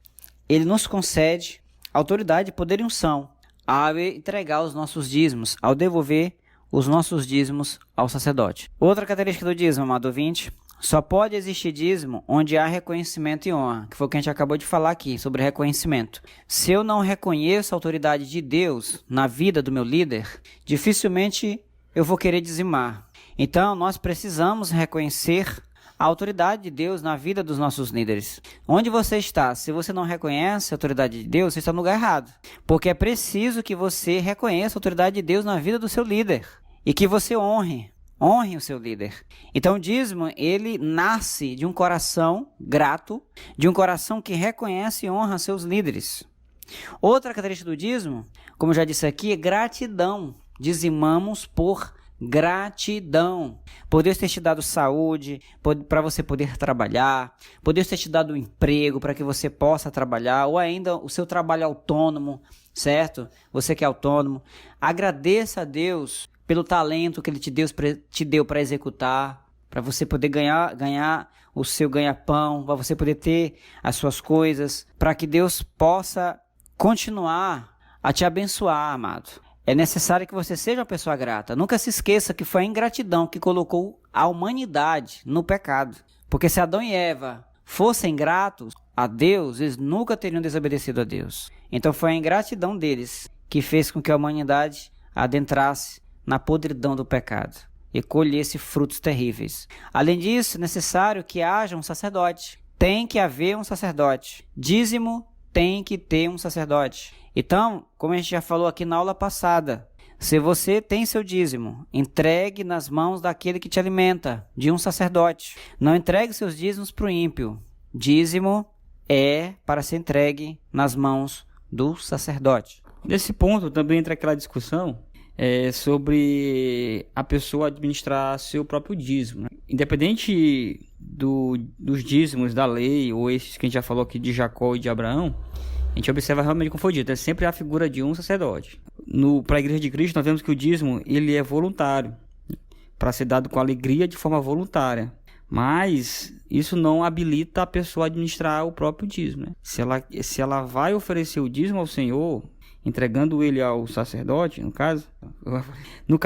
ele nos concede autoridade, poder e unção ao entregar os nossos dízimos, ao devolver os nossos dízimos ao sacerdote. Outra característica do dízimo, amado ouvinte, só pode existir dízimo onde há reconhecimento e honra, que foi o que a gente acabou de falar aqui, sobre reconhecimento. Se eu não reconheço a autoridade de Deus na vida do meu líder, dificilmente eu vou querer dizimar. Então, nós precisamos reconhecer a autoridade de Deus na vida dos nossos líderes. Onde você está, se você não reconhece a autoridade de Deus, você está no lugar errado. Porque é preciso que você reconheça a autoridade de Deus na vida do seu líder e que você honre o seu líder. Então o dízimo, ele nasce de um coração grato, de um coração que reconhece e honra seus líderes. Outra característica do dízimo, como eu já disse aqui, é gratidão. Dizimamos por gratidão. Por Deus ter te dado saúde, para você poder trabalhar, por Deus ter te dado um emprego para que você possa trabalhar, ou ainda o seu trabalho autônomo, certo? Você que é autônomo, agradeça a Deus pelo talento que Ele te deu para executar, para você poder ganhar o seu ganha-pão, para você poder ter as suas coisas, para que Deus possa continuar a te abençoar, amado. É necessário que você seja uma pessoa grata. Nunca se esqueça que foi a ingratidão que colocou a humanidade no pecado. Porque se Adão e Eva fossem gratos a Deus, eles nunca teriam desobedecido a Deus. Então foi a ingratidão deles que fez com que a humanidade adentrasse na podridão do pecado e colhesse frutos terríveis. Além disso, é necessário que haja um sacerdote. Tem que haver um sacerdote. Dízimo tem que ter um sacerdote. Então, como a gente já falou aqui na aula passada, se você tem seu dízimo, entregue nas mãos daquele que te alimenta, de um sacerdote. Não entregue seus dízimos para o ímpio. Dízimo é para ser entregue nas mãos do sacerdote. Nesse ponto também entra aquela discussão sobre a pessoa administrar seu próprio dízimo, né? Independente dos dízimos da lei, ou esses que a gente já falou aqui de Jacó e de Abraão, a gente observa realmente como foi dito, é sempre a figura de um sacerdote. Para a Igreja de Cristo, nós vemos que o dízimo ele é voluntário, para ser dado com alegria de forma voluntária. Mas isso não habilita a pessoa a administrar o próprio dízimo, né? Se ela vai oferecer o dízimo ao Senhor, entregando ele ao sacerdote, no caso,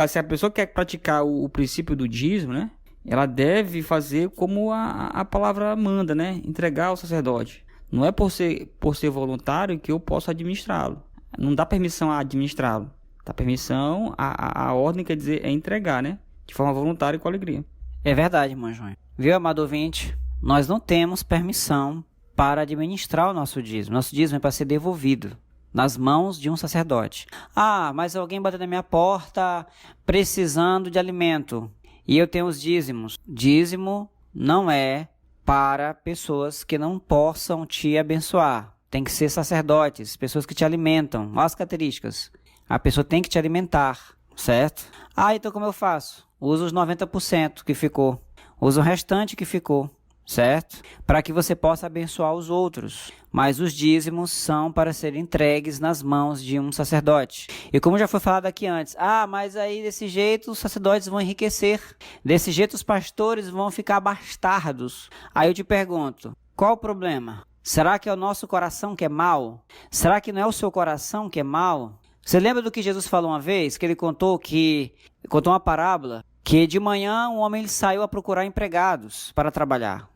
se a pessoa quer praticar o princípio do dízimo, né? Ela deve fazer como a palavra manda, né? Entregar ao sacerdote. Não é por ser voluntário que eu posso administrá-lo. Não dá permissão a administrá-lo. Dá permissão, a ordem quer dizer é entregar, né? De forma voluntária e com alegria. É verdade, irmão João. Viu, amado ouvinte? Nós não temos permissão para administrar o nosso dízimo. Nosso dízimo é para ser devolvido nas mãos de um sacerdote. Ah, mas alguém bateu na minha porta precisando de alimento e eu tenho os dízimos. Dízimo não é para pessoas que não possam te abençoar. Tem que ser sacerdotes, pessoas que te alimentam. Olha as características. A pessoa tem que te alimentar, certo? Ah, então como eu faço? Usa os 90% que ficou. Usa o restante que ficou, certo? Para que você possa abençoar os outros. Mas os dízimos são para serem entregues nas mãos de um sacerdote. E como já foi falado aqui antes, mas aí desse jeito os sacerdotes vão enriquecer. Desse jeito os pastores vão ficar bastardos. Aí eu te pergunto, qual o problema? Será que é o nosso coração que é mau? Será que não é o seu coração que é mau? Você lembra do que Jesus falou uma vez? Que ele contou uma parábola, que de manhã um homem ele saiu a procurar empregados para trabalhar.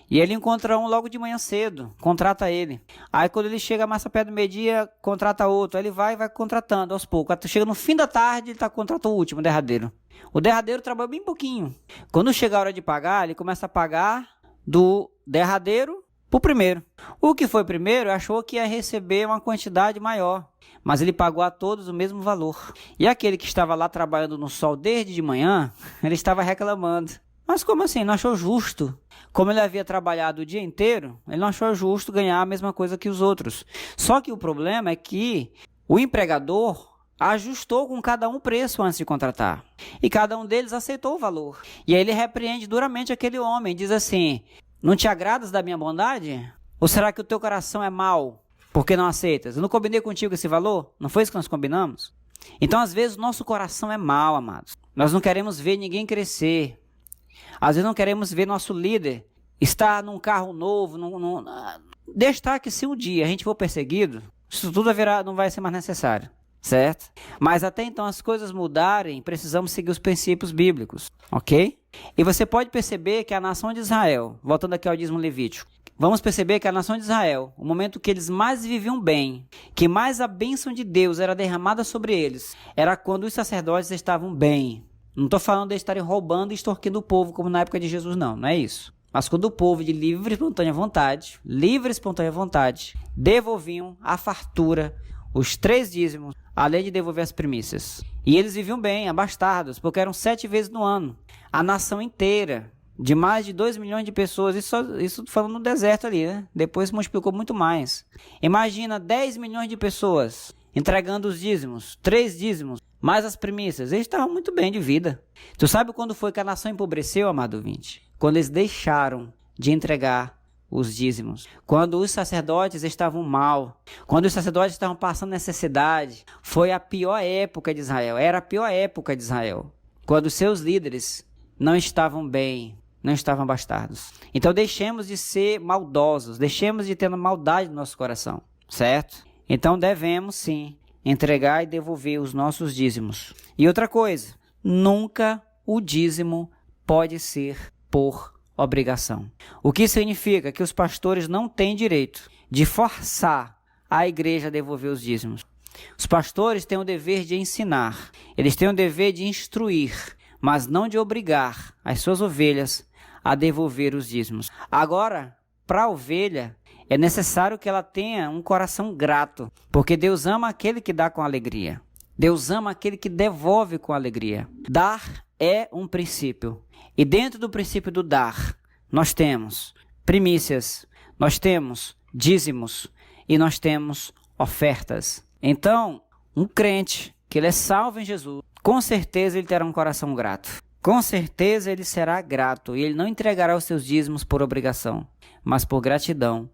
E ele encontra um logo de manhã cedo, contrata ele. Aí quando ele chega mais perto do meio-dia, contrata outro. Aí ele vai contratando aos poucos. Chega no fim da tarde, ele contratou o último, o derradeiro. O derradeiro trabalha bem pouquinho. Quando chega a hora de pagar, ele começa a pagar do derradeiro para o primeiro. O que foi primeiro achou que ia receber uma quantidade maior, mas ele pagou a todos o mesmo valor. E aquele que estava lá trabalhando no sol desde de manhã, ele estava reclamando. Mas como assim? Não achou justo? Como ele havia trabalhado o dia inteiro, ele não achou justo ganhar a mesma coisa que os outros. Só que o problema é que o empregador ajustou com cada um o preço antes de contratar. E cada um deles aceitou o valor. E aí ele repreende duramente aquele homem, diz assim: não te agradas da minha bondade? Ou será que o teu coração é mau porque não aceitas? Eu não combinei contigo esse valor? Não foi isso que nós combinamos? Então, às vezes, o nosso coração é mau, amados. Nós não queremos ver ninguém crescer. Às vezes não queremos ver nosso líder estar num carro novo. Destaque se um dia a gente for perseguido, isso tudo não vai ser mais necessário. certo? Mas até então as coisas mudarem, precisamos seguir os princípios bíblicos, ok? E você pode perceber que a nação de Israel, voltando aqui ao dízimo levítico, vamos perceber que a nação de Israel, o momento que eles mais viviam bem, que mais a bênção de Deus era derramada sobre eles, era quando os sacerdotes estavam bem. Não estou falando de estarem roubando e extorquindo o povo, como na época de Jesus, não é isso. Mas quando o povo de livre e espontânea vontade, devolviam a fartura, os 3 dízimos, além de devolver as primícias. E eles viviam bem, abastados, porque eram 7 vezes no ano. A nação inteira, de mais de 2 milhões de pessoas, isso falando no deserto ali, né? Depois multiplicou muito mais. Imagina 10 milhões de pessoas entregando os dízimos, 3 dízimos, mais as primícias. Eles estavam muito bem de vida. Tu sabe quando foi que a nação empobreceu, amado ouvinte? Quando eles deixaram de entregar os dízimos. Quando os sacerdotes estavam mal. Quando os sacerdotes estavam passando necessidade. Foi a pior época de Israel. Era a pior época de Israel. Quando os seus líderes não estavam bem, não estavam abastados. Então deixemos de ser maldosos. Deixemos de ter maldade no nosso coração. Certo? Então devemos sim entregar e devolver os nossos dízimos. E outra coisa, nunca o dízimo pode ser por obrigação. O que significa que os pastores não têm direito de forçar a igreja a devolver os dízimos. Os pastores têm o dever de ensinar, eles têm o dever de instruir, mas não de obrigar as suas ovelhas a devolver os dízimos. Agora, para a ovelha, é necessário que ela tenha um coração grato, porque Deus ama aquele que dá com alegria. Deus ama aquele que devolve com alegria. Dar é um princípio. E dentro do princípio do dar, nós temos primícias, nós temos dízimos e nós temos ofertas. Então, um crente que ele é salvo em Jesus, com certeza ele terá um coração grato. Com certeza ele será grato e ele não entregará os seus dízimos por obrigação, mas por gratidão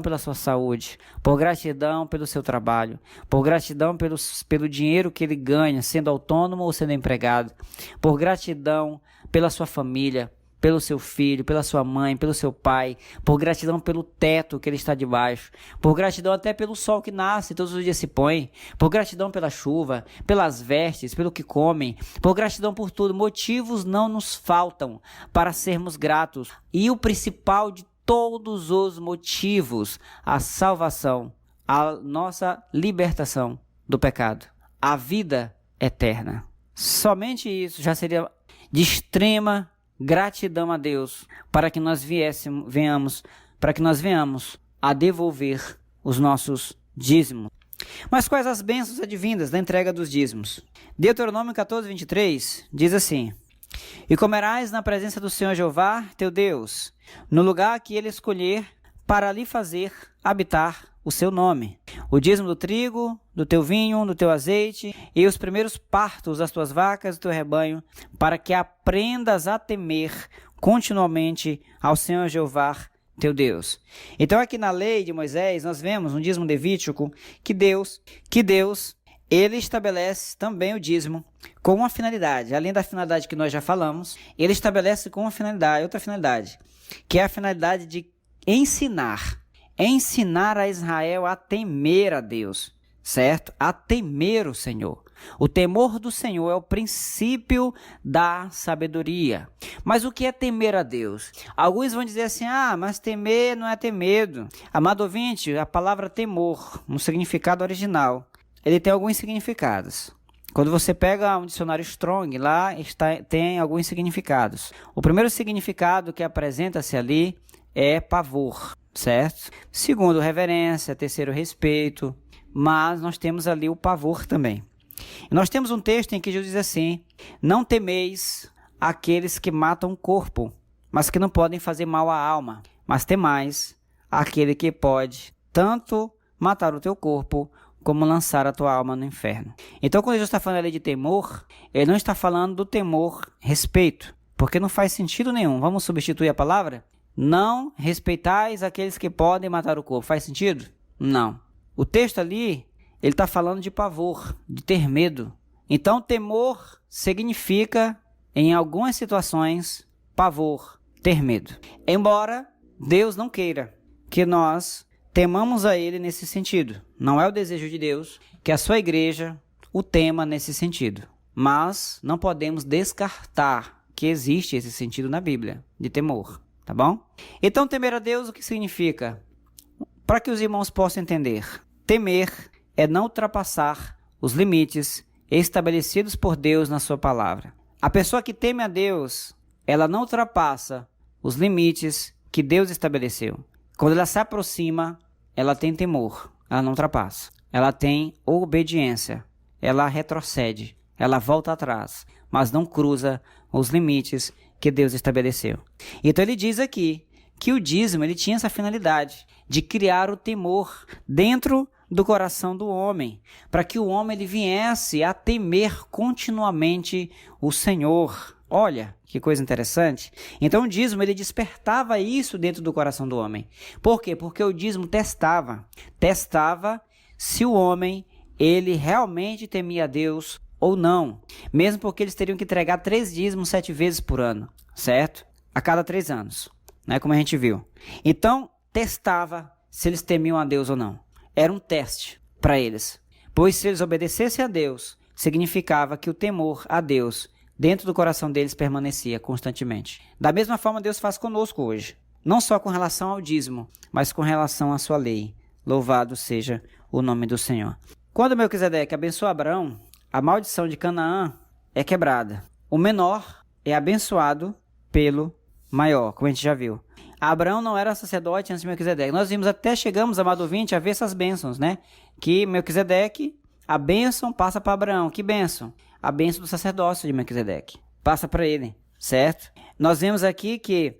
pela sua saúde, por gratidão pelo seu trabalho, por gratidão pelo dinheiro que ele ganha, sendo autônomo ou sendo empregado, por gratidão pela sua família, pelo seu filho, pela sua mãe, pelo seu pai, por gratidão pelo teto que ele está debaixo, por gratidão até pelo sol que nasce e todos os dias se põe, por gratidão pela chuva, pelas vestes, pelo que comem, por gratidão por tudo. Motivos não nos faltam para sermos gratos. E o principal de todos os motivos, a salvação, a nossa libertação do pecado, a vida eterna. Somente isso já seria de extrema gratidão a Deus para que nós venhamos a devolver os nossos dízimos. Mas quais as bênçãos advindas da entrega dos dízimos? Deuteronômio 14, 23 diz assim: E comerás na presença do Senhor Jeová, teu Deus, no lugar que ele escolher para lhe fazer habitar o seu nome. O dízimo do trigo, do teu vinho, do teu azeite e os primeiros partos das tuas vacas e do teu rebanho, para que aprendas a temer continuamente ao Senhor Jeová, teu Deus. Então aqui na lei de Moisés nós vemos um dízimo levítico que Deus ele estabelece também o dízimo com uma finalidade. Além da finalidade que nós já falamos, ele estabelece com uma finalidade, outra finalidade, que é a finalidade de ensinar a Israel a temer a Deus, certo? A temer o Senhor. O temor do Senhor é o princípio da sabedoria. Mas o que é temer a Deus? Alguns vão dizer assim, mas temer não é ter medo. Amado ouvinte, a palavra temor, no significado original, ele tem alguns significados. Quando você pega um dicionário Strong, lá tem alguns significados. O primeiro significado que apresenta-se ali é pavor, certo? Segundo, reverência. Terceiro, respeito. Mas nós temos ali o pavor também. E nós temos um texto em que Jesus diz assim: não temeis aqueles que matam o corpo, mas que não podem fazer mal à alma, mas temais aquele que pode tanto matar o teu corpo como lançar a tua alma no inferno. Então, quando Jesus está falando ali de temor, ele não está falando do temor respeito, porque não faz sentido nenhum. Vamos substituir a palavra? Não respeitais aqueles que podem matar o corpo. Faz sentido? Não. O texto ali, ele está falando de pavor, de ter medo. Então, temor significa, em algumas situações, pavor, ter medo. Embora Deus não queira que nós temamos a Ele nesse sentido. Não é o desejo de Deus que a sua igreja o tema nesse sentido. Mas não podemos descartar que existe esse sentido na Bíblia, de temor, tá bom? Então, temer a Deus, o que significa? Para que os irmãos possam entender, temer é não ultrapassar os limites estabelecidos por Deus na sua palavra. A pessoa que teme a Deus, ela não ultrapassa os limites que Deus estabeleceu. Quando ela se aproxima, ela tem temor, ela não ultrapassa. Ela tem obediência, ela retrocede, ela volta atrás, mas não cruza os limites que Deus estabeleceu. Então ele diz aqui que o dízimo ele tinha essa finalidade de criar o temor dentro do coração do homem, para que o homem ele viesse a temer continuamente o Senhor. Olha, que coisa interessante. Então o dízimo ele despertava isso dentro do coração do homem. Por quê? Porque o dízimo testava se o homem ele realmente temia a Deus ou não. Mesmo porque eles teriam que entregar 3 dízimos 7 vezes por ano, certo? A cada 3 anos, né? Como a gente viu. Então testava se eles temiam a Deus ou não. Era um teste para eles. Pois se eles obedecessem a Deus, significava que o temor a Deus dentro do coração deles permanecia constantemente. Da mesma forma, Deus faz conosco hoje. Não só com relação ao dízimo, mas com relação à sua lei. Louvado seja o nome do Senhor. Quando Melquisedeque abençoa Abraão, a maldição de Canaã é quebrada. O menor é abençoado pelo maior, como a gente já viu. Abraão não era sacerdote antes de Melquisedeque. Nós vimos chegamos, amado ouvinte, a ver essas bênçãos, né? Que Melquisedeque, a bênção passa para Abraão. Que bênção? A bênção do sacerdócio de Melquisedeque. Passa para ele, certo? Nós vemos aqui que,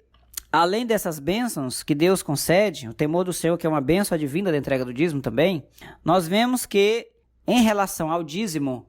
além dessas bênçãos que Deus concede, o temor do Senhor, que é uma bênção advinda da entrega do dízimo também, nós vemos que, em relação ao dízimo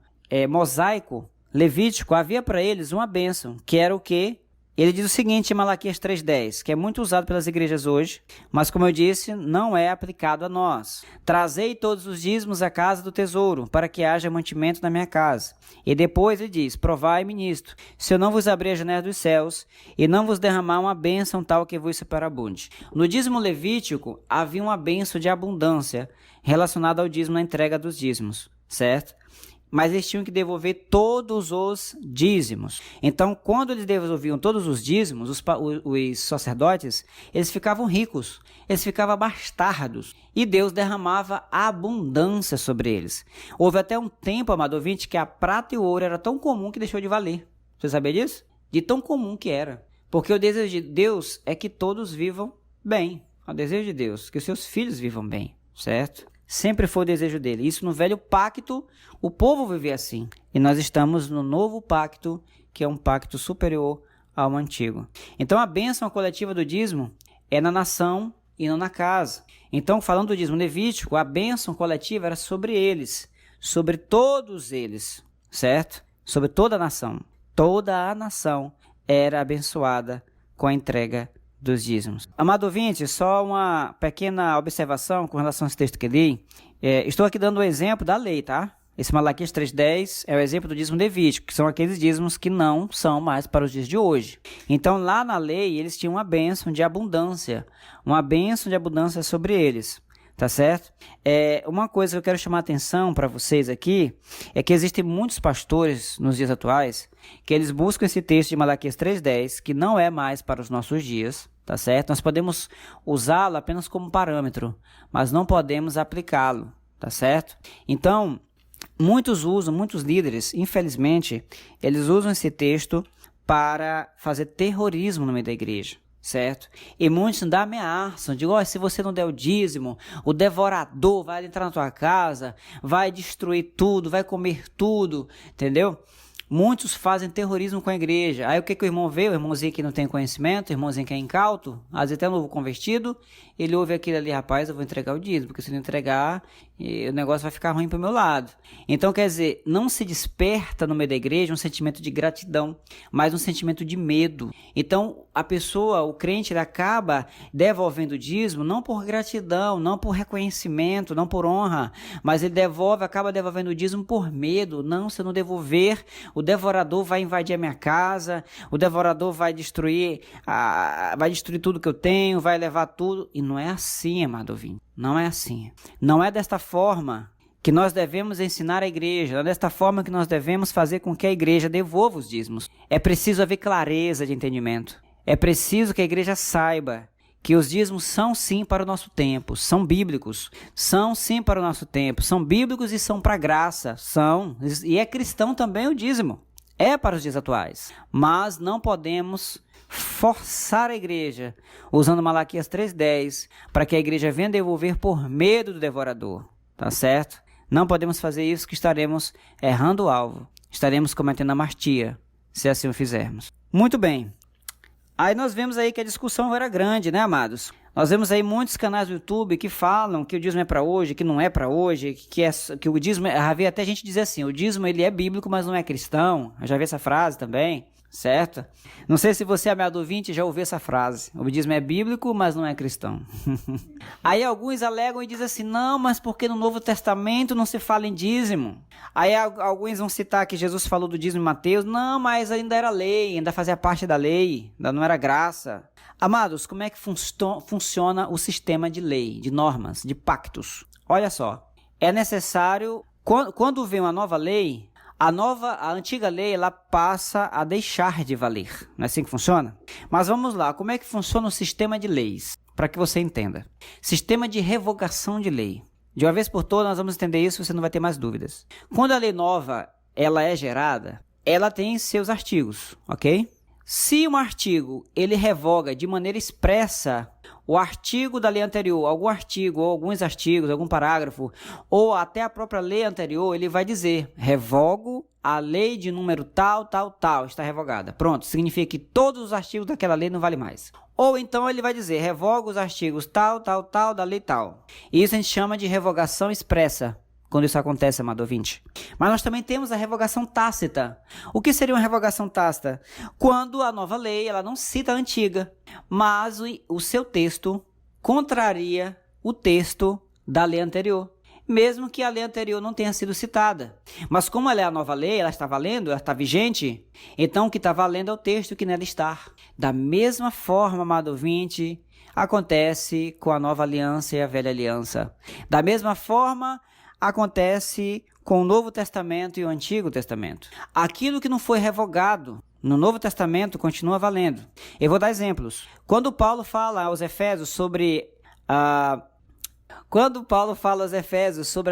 mosaico, levítico, havia para eles uma bênção, que era o quê? Ele diz o seguinte em Malaquias 3,10, que é muito usado pelas igrejas hoje, mas como eu disse, não é aplicado a nós. Trazei todos os dízimos à casa do tesouro, para que haja mantimento na minha casa. E depois ele diz, provai-me nisto, se eu não vos abrir a janela dos céus, e não vos derramar uma bênção tal que vos superabunde. No dízimo levítico, havia uma bênção de abundância relacionada ao dízimo na entrega dos dízimos, certo? Mas eles tinham que devolver todos os dízimos. Então, quando eles devolviam todos os dízimos, os sacerdotes, eles ficavam ricos, eles ficavam bastardos. E Deus derramava abundância sobre eles. Houve até um tempo, amado ouvinte, que a prata e o ouro era tão comum que deixou de valer. Você sabia disso? De tão comum que era. Porque o desejo de Deus é que todos vivam bem. O desejo de Deus é que os seus filhos vivam bem, certo? Sempre foi o desejo dele. Isso no velho pacto, o povo vivia assim. E nós estamos no novo pacto, que é um pacto superior ao antigo. Então a bênção coletiva do dízimo é na nação e não na casa. Então, falando do dízimo levítico, a bênção coletiva era sobre eles, sobre todos eles, certo? Sobre toda a nação. Toda a nação era abençoada com a entrega dos dízimos. Amado ouvinte, só uma pequena observação com relação a esse texto que li. Estou aqui dando o exemplo da lei, tá? Esse Malaquias 3,10 é o exemplo do dízimo levítico, que são aqueles dízimos que não são mais para os dias de hoje. Então, lá na lei, eles tinham uma bênção de abundância sobre eles, tá certo? Uma coisa que eu quero chamar a atenção para vocês aqui é que existem muitos pastores nos dias atuais que eles buscam esse texto de Malaquias 3,10, que não é mais para os nossos dias, tá certo? Nós podemos usá-lo apenas como parâmetro, mas não podemos aplicá-lo, tá certo? Então, muitos líderes, infelizmente, eles usam esse texto para fazer terrorismo no meio da igreja, certo? E muitos ainda ameaçam, digam, se você não der o dízimo, o devorador vai entrar na tua casa, vai destruir tudo, vai comer tudo, entendeu? Muitos fazem terrorismo com a igreja. Aí o que o irmão vê? O irmãozinho que não tem conhecimento, o irmãozinho que é incauto, às vezes até novo convertido, ele ouve aquilo ali, rapaz, eu vou entregar o dízimo, porque se não entregar, o negócio vai ficar ruim pro meu lado. Então, quer dizer, não se desperta no meio da igreja um sentimento de gratidão, mas um sentimento de medo. Então, a pessoa, o crente, ele acaba devolvendo o dízimo não por gratidão, não por reconhecimento, não por honra, mas ele acaba devolvendo o dízimo por medo. Não, se eu não devolver, o devorador vai invadir a minha casa, o devorador vai destruir tudo que eu tenho, vai levar tudo. E não é assim, amado ouvinte. Não é assim. Não é desta forma que nós devemos ensinar a igreja, desta forma que nós devemos fazer com que a igreja devolva os dízimos. É preciso haver clareza de entendimento. É preciso que a igreja saiba que os dízimos são sim para o nosso tempo, são bíblicos, são sim para o nosso tempo, são bíblicos e são para a graça, são, e é cristão também o dízimo, é para os dias atuais, mas não podemos forçar a igreja, usando Malaquias 3:10, para que a igreja venha devolver por medo do devorador, tá certo? Não podemos fazer isso, que estaremos errando o alvo, estaremos cometendo amartia, se assim o fizermos. Muito bem. Aí nós vemos aí que a discussão era grande, né, amados? Nós vemos aí muitos canais do YouTube que falam que o dízimo é para hoje, que não é para hoje, que o dízimo... Já vi até gente dizer assim, o dízimo ele é bíblico, mas não é cristão. Eu já vi essa frase também, certo? Não sei se você, amado ouvinte, já ouviu essa frase. O dízimo é bíblico, mas não é cristão. Aí alguns alegam e dizem assim, não, mas porque no Novo Testamento não se fala em dízimo? Aí alguns vão citar que Jesus falou do dízimo em Mateus. Não, mas ainda era lei, ainda fazia parte da lei, ainda não era graça. Amados, como é que funciona o sistema de lei, de normas, de pactos? Olha só, é necessário, quando vem uma nova lei, a antiga lei ela passa a deixar de valer. Não é assim que funciona? Mas vamos lá, como é que funciona o sistema de leis? Para que você entenda. Sistema de revogação de lei. De uma vez por todas nós vamos entender isso, você não vai ter mais dúvidas. Quando a lei nova ela é gerada, ela tem seus artigos, ok? Se um artigo ele revoga de maneira expressa o artigo da lei anterior, algum artigo ou alguns artigos, algum parágrafo, ou até a própria lei anterior, ele vai dizer, revogo a lei de número tal, tal, tal, está revogada. Pronto, significa que todos os artigos daquela lei não valem mais. Ou então ele vai dizer, revogo os artigos tal, tal, tal da lei tal. Isso a gente chama de revogação expressa. Quando isso acontece, amado ouvinte. Mas nós também temos a revogação tácita. O que seria uma revogação tácita? Quando a nova lei ela não cita a antiga, mas o seu texto contraria o texto da lei anterior, mesmo que a lei anterior não tenha sido citada. Mas como ela é a nova lei, ela está valendo, ela está vigente, então o que está valendo é o texto que nela está. Da mesma forma, amado ouvinte, acontece com a nova aliança e a velha aliança. Da mesma forma, acontece com o Novo Testamento e o Antigo Testamento. Aquilo que não foi revogado no Novo Testamento continua valendo. Eu vou dar exemplos. Quando Paulo fala aos Efésios sobre a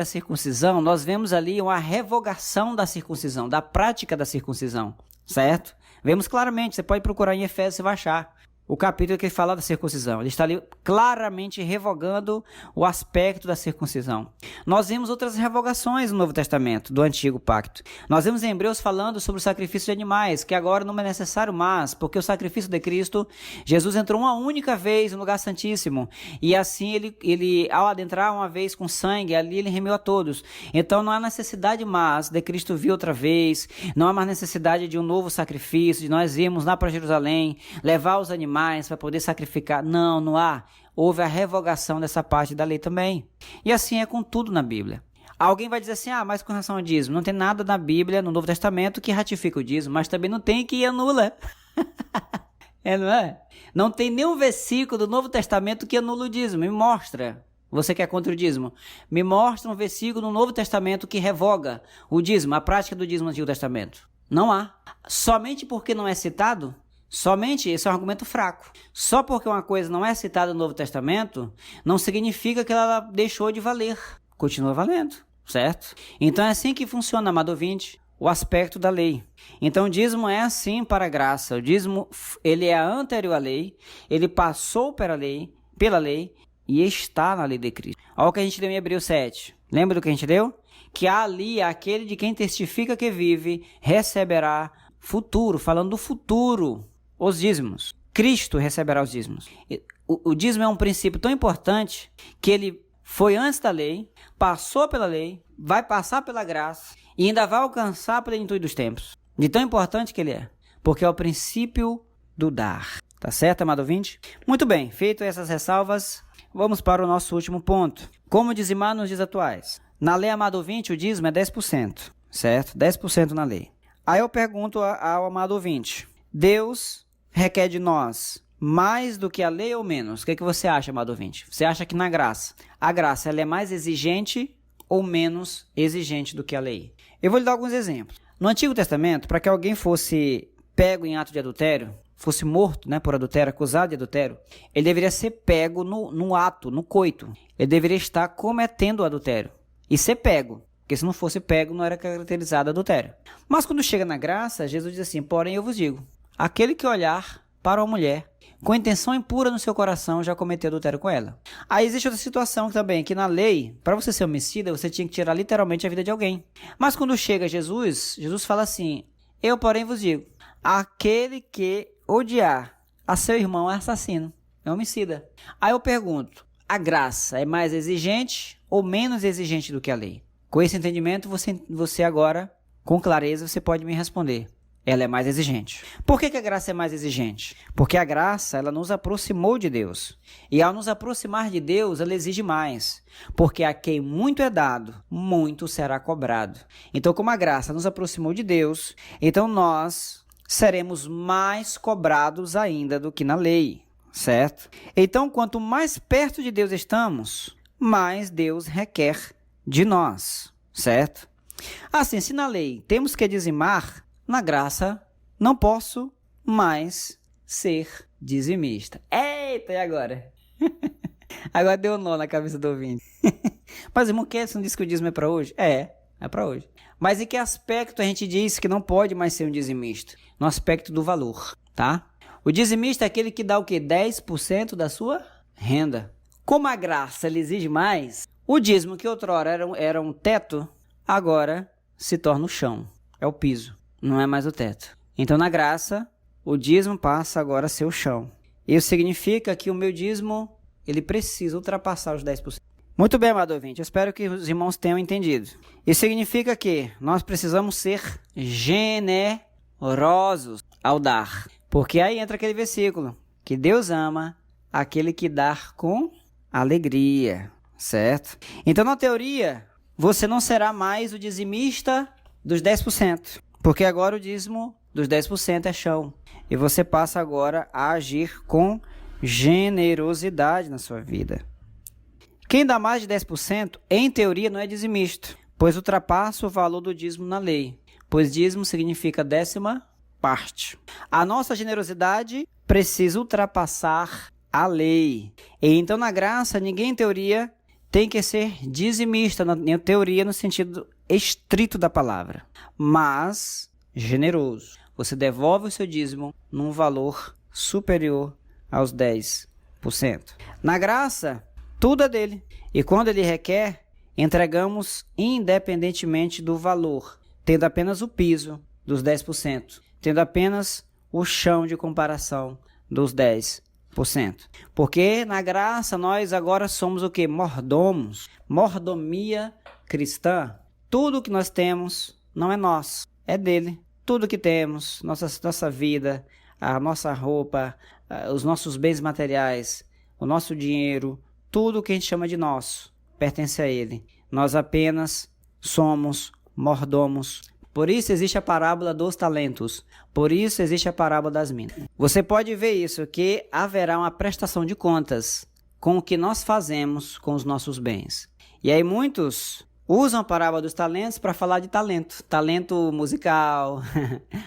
circuncisão, nós vemos ali uma revogação da circuncisão, da prática da circuncisão, certo? Vemos claramente, você pode procurar em Efésios, você vai achar. O capítulo que fala da circuncisão, ele está ali claramente revogando o aspecto da circuncisão. Nós vemos outras revogações no Novo Testamento, do Antigo Pacto. Nós vemos em Hebreus falando sobre o sacrifício de animais, que agora não é necessário mais, porque o sacrifício de Cristo, Jesus entrou uma única vez no lugar santíssimo, e assim ele ao adentrar uma vez com sangue, ali ele remiu a todos. Então não há necessidade mais de Cristo vir outra vez, não há mais necessidade de um novo sacrifício, de nós irmos lá para Jerusalém, levar os animais para poder sacrificar. Não há. Houve a revogação dessa parte da lei também. E assim é com tudo na Bíblia. Alguém vai dizer assim, mas com relação ao dízimo, não tem nada na Bíblia, no Novo Testamento, que ratifica o dízimo, mas também não tem que anula. Não é? Não tem nenhum versículo do Novo Testamento que anula o dízimo. Me mostra. Você que é contra o dízimo. Me mostra um versículo no Novo Testamento que revoga o dízimo, a prática do dízimo no Antigo Testamento. Não há. Somente porque não é citado? Somente, esse é um argumento fraco. Só porque uma coisa não é citada no Novo Testamento, não significa que ela deixou de valer. Continua valendo, certo? Então é assim que funciona, amado ouvinte, o aspecto da lei. Então o dízimo é assim para a graça. O dízimo, ele é anterior à lei, ele passou pela lei e está na lei de Cristo. Olha o que a gente leu em Hebreus 7. Lembra do que a gente leu? Que ali aquele de quem testifica que vive receberá futuro, falando do futuro. Os dízimos. Cristo receberá os dízimos. O dízimo é um princípio tão importante que ele foi antes da lei, passou pela lei, vai passar pela graça e ainda vai alcançar a plenitude dos tempos. De tão importante que ele é. Porque é o princípio do dar. Tá certo, amado ouvinte? Muito bem, feito essas ressalvas, vamos para o nosso último ponto. Como dizimar nos dias atuais? Na lei, amado ouvinte, o dízimo é 10%, certo? 10% na lei. Aí eu pergunto ao amado ouvinte, Deus requer de nós mais do que a lei ou menos? O que você acha, amado ouvinte? Você acha que na graça, a graça ela é mais exigente ou menos exigente do que a lei. Eu vou lhe dar alguns exemplos. No Antigo Testamento, para que alguém fosse pego em ato de adultério, fosse morto, né, por adultério, acusado de adultério, ele deveria ser pego no ato, no coito. Ele deveria estar cometendo o adultério e ser pego, porque se não fosse pego não era caracterizado adultério. Mas quando chega na graça, Jesus diz assim: porém eu vos digo, aquele que olhar para uma mulher com intenção impura no seu coração já cometeu adultério com ela. Aí existe outra situação também, que na lei, para você ser homicida, você tinha que tirar literalmente a vida de alguém. Mas quando chega Jesus fala assim: eu porém vos digo, aquele que odiar a seu irmão é assassino, é homicida. Aí eu pergunto, a graça é mais exigente ou menos exigente do que a lei? Com esse entendimento, você agora, com clareza, você pode me responder. Ela é mais exigente. Por que a graça é mais exigente? Porque a graça, ela nos aproximou de Deus. E ao nos aproximar de Deus, ela exige mais. Porque a quem muito é dado, muito será cobrado. Então, como a graça nos aproximou de Deus, então nós seremos mais cobrados ainda do que na lei, certo? Então, quanto mais perto de Deus estamos, mais Deus requer de nós, certo? Assim, se na lei temos que dizimar, na graça não posso mais ser dizimista. Eita, e agora? Agora deu um nó na cabeça do ouvinte. Mas, irmão, você não disse que o dízimo é para hoje? É para hoje. Mas em que aspecto a gente diz que não pode mais ser um dizimista? No aspecto do valor, tá? O dizimista é aquele que dá o quê? 10% da sua renda. Como a graça lhe exige mais, o dízimo que outrora era um teto, agora se torna o chão, é o piso, não é mais o teto. Então, na graça, o dízimo passa agora a ser o chão. Isso significa que o meu dízimo, ele precisa ultrapassar os 10%. Muito bem, amado ouvinte, eu espero que os irmãos tenham entendido. Isso significa que nós precisamos ser generosos ao dar. Porque aí entra aquele versículo, que Deus ama aquele que dá com alegria, certo? Então, na teoria, você não será mais o dizimista dos 10%, porque agora o dízimo dos 10% é chão. E você passa agora a agir com generosidade na sua vida. Quem dá mais de 10%, em teoria, não é dizimista, pois ultrapassa o valor do dízimo na lei, pois dízimo significa 10ª parte. A nossa generosidade precisa ultrapassar a lei. E então, na graça, ninguém, em teoria, tem que ser dizimista, em teoria, no sentido estrito da palavra, mas generoso. Você devolve o seu dízimo num valor superior aos 10%. Na graça, tudo é dele. E quando ele requer, entregamos independentemente do valor, tendo apenas o piso dos 10%, tendo apenas o chão de comparação dos 10%. Porque na graça nós agora somos o quê? Mordomos. Mordomia cristã. Tudo que nós temos não é nosso, é dele. Tudo que temos, nossa vida, a nossa roupa, os nossos bens materiais, o nosso dinheiro, tudo que a gente chama de nosso, pertence a ele. Nós apenas somos mordomos. Por isso existe a parábola dos talentos. Por isso existe a parábola das minas. Você pode ver isso, que haverá uma prestação de contas com o que nós fazemos com os nossos bens. E aí muitos usam a parábola dos talentos para falar de talento. Talento musical,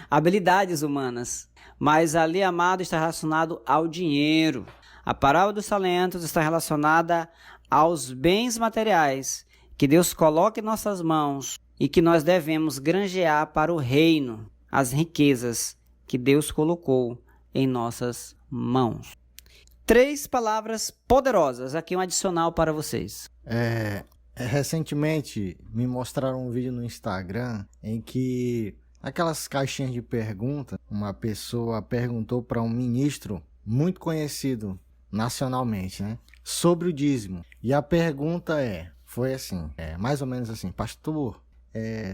habilidades humanas. Mas ali, amado, está relacionado ao dinheiro. A parábola dos talentos está relacionada aos bens materiais que Deus coloca em nossas mãos e que nós devemos granjear para o reino, as riquezas que Deus colocou em nossas mãos. 3 palavras poderosas, aqui um adicional para vocês. Recentemente me mostraram um vídeo no Instagram em que aquelas caixinhas de pergunta, uma pessoa perguntou para um ministro muito conhecido nacionalmente, né, sobre o dízimo. E a pergunta foi assim, mais ou menos assim: pastor,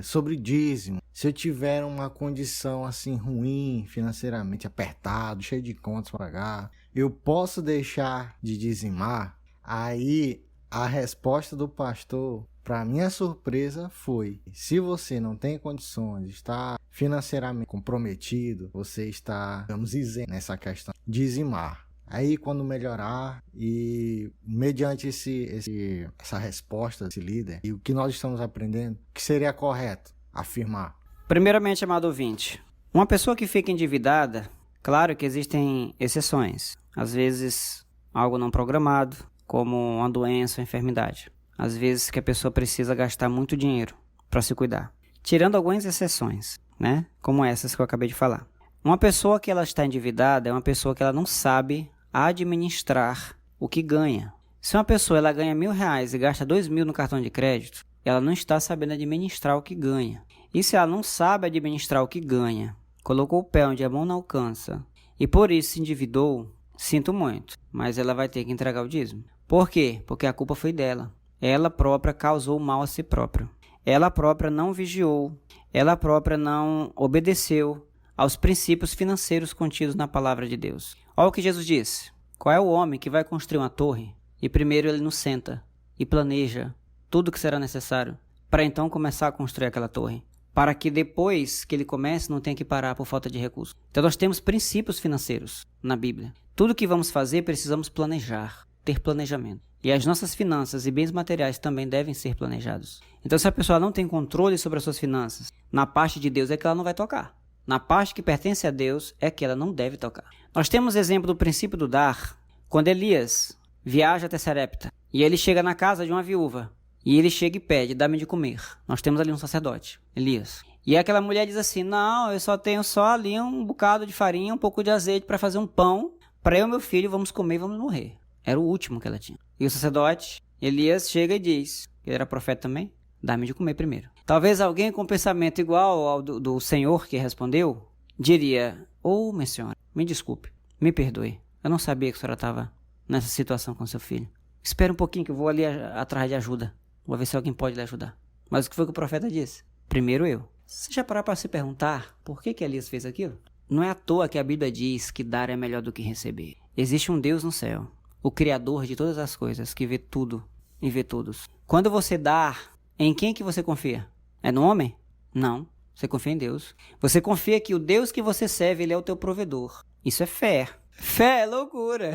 sobre dízimo, se eu tiver uma condição assim ruim, financeiramente apertado, cheio de contas para pagar, eu posso deixar de dizimar? Aí a resposta do pastor, para minha surpresa, foi: se você não tem condições, está financeiramente comprometido, você está, digamos, isento nessa questão de dizimar. Aí quando melhorar e mediante essa resposta desse líder e o que nós estamos aprendendo, que seria correto afirmar? Primeiramente, amado ouvinte, uma pessoa que fica endividada, claro que existem exceções. Às vezes, algo não programado, como uma doença ou enfermidade. Às vezes que a pessoa precisa gastar muito dinheiro para se cuidar. Tirando algumas exceções, né? Como essas que eu acabei de falar. Uma pessoa que ela está endividada é uma pessoa que ela não sabe administrar o que ganha. Se uma pessoa ela ganha R$1.000 e gasta R$2.000 no cartão de crédito, ela não está sabendo administrar o que ganha. E se ela não sabe administrar o que ganha, colocou o pé onde a mão não alcança, e por isso se endividou, sinto muito, mas ela vai ter que entregar o dízimo. Por quê? Porque a culpa foi dela. Ela própria causou mal a si própria. Ela própria não vigiou, ela própria não obedeceu aos princípios financeiros contidos na palavra de Deus. Olha o que Jesus disse. Qual é o homem que vai construir uma torre e primeiro ele não senta e planeja tudo o que será necessário para então começar a construir aquela torre? Para que depois que ele comece não tenha que parar por falta de recursos. Então nós temos princípios financeiros na Bíblia. Tudo que vamos fazer precisamos planejar, ter planejamento. E as nossas finanças e bens materiais também devem ser planejados. Então se a pessoa não tem controle sobre as suas finanças, na parte de Deus é que ela não vai tocar. Na parte que pertence a Deus é que ela não deve tocar. Nós temos exemplo do princípio do dar, quando Elias viaja até Sarepta e ele chega na casa de uma viúva e ele chega e pede, dá-me de comer. Nós temos ali um sacerdote, Elias. E aquela mulher diz assim, não, eu só tenho ali um bocado de farinha, um pouco de azeite para fazer um pão, para eu e meu filho vamos comer e vamos morrer. Era o último que ela tinha. E o sacerdote, Elias, chega e diz, ele era profeta também, dá-me de comer primeiro. Talvez alguém com pensamento igual ao do Senhor que respondeu, diria, minha senhora, me desculpe, me perdoe. Eu não sabia que a senhora estava nessa situação com seu filho. Espera um pouquinho que eu vou ali atrás de ajuda. Vou ver se alguém pode lhe ajudar. Mas o que foi que o profeta disse? Primeiro eu. Você já parou para se perguntar por que Elias fez aquilo? Não é à toa que a Bíblia diz que dar é melhor do que receber. Existe um Deus no céu, o Criador de todas as coisas, que vê tudo e vê todos. Quando você dá, em quem que você confia? É no homem? Não. Você confia em Deus. Você confia que o Deus que você serve, ele é o teu provedor. Isso é fé. Fé é loucura.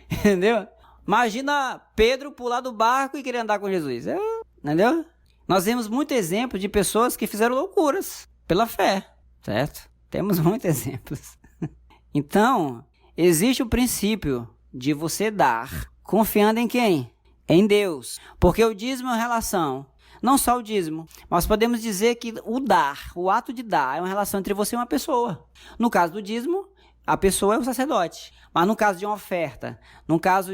Entendeu? Imagina Pedro pular do barco e querer andar com Jesus. Entendeu? Nós vemos muito exemplo de pessoas que fizeram loucuras pela fé. Certo? Temos muitos exemplos. Então, existe o princípio de você dar confiando em quem? Em Deus. Porque o dízimo é uma relação. Não só o dízimo, mas podemos dizer que o dar, o ato de dar, é uma relação entre você e uma pessoa. No caso do dízimo, a pessoa é o sacerdote. Mas no caso de uma oferta, no caso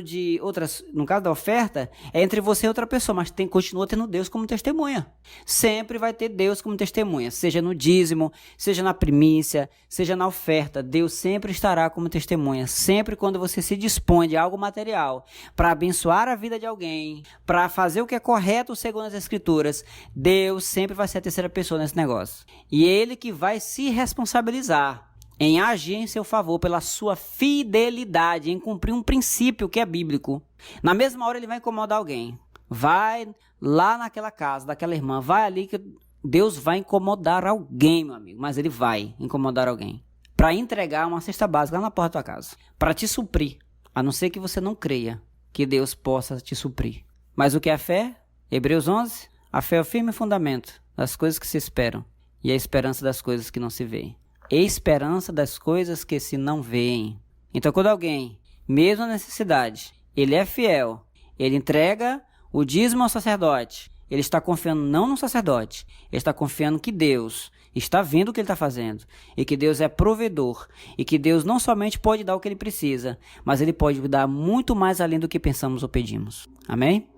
da oferta, é entre você e outra pessoa, mas continua tendo Deus como testemunha. Sempre vai ter Deus como testemunha, seja no dízimo, seja na primícia, seja na oferta, Deus sempre estará como testemunha. Sempre quando você se dispõe de algo material para abençoar a vida de alguém, para fazer o que é correto segundo as Escrituras, Deus sempre vai ser a terceira pessoa nesse negócio. E Ele que vai se responsabilizar em agir em seu favor pela sua fidelidade, em cumprir um princípio que é bíblico. Na mesma hora ele vai incomodar alguém. Vai lá naquela casa daquela irmã, vai ali que Deus vai incomodar alguém, meu amigo. Mas ele vai incomodar alguém para entregar uma cesta básica lá na porta da tua casa, para te suprir, a não ser que você não creia que Deus possa te suprir. Mas o que é a fé? Hebreus 11, a fé é o firme fundamento das coisas que se esperam e a esperança das coisas que não se veem. Esperança das coisas que se não veem. Então, quando alguém, mesmo na necessidade, ele é fiel, ele entrega o dízimo ao sacerdote, ele está confiando não no sacerdote, ele está confiando que Deus está vendo o que ele está fazendo, e que Deus é provedor, e que Deus não somente pode dar o que ele precisa, mas ele pode dar muito mais além do que pensamos ou pedimos. Amém?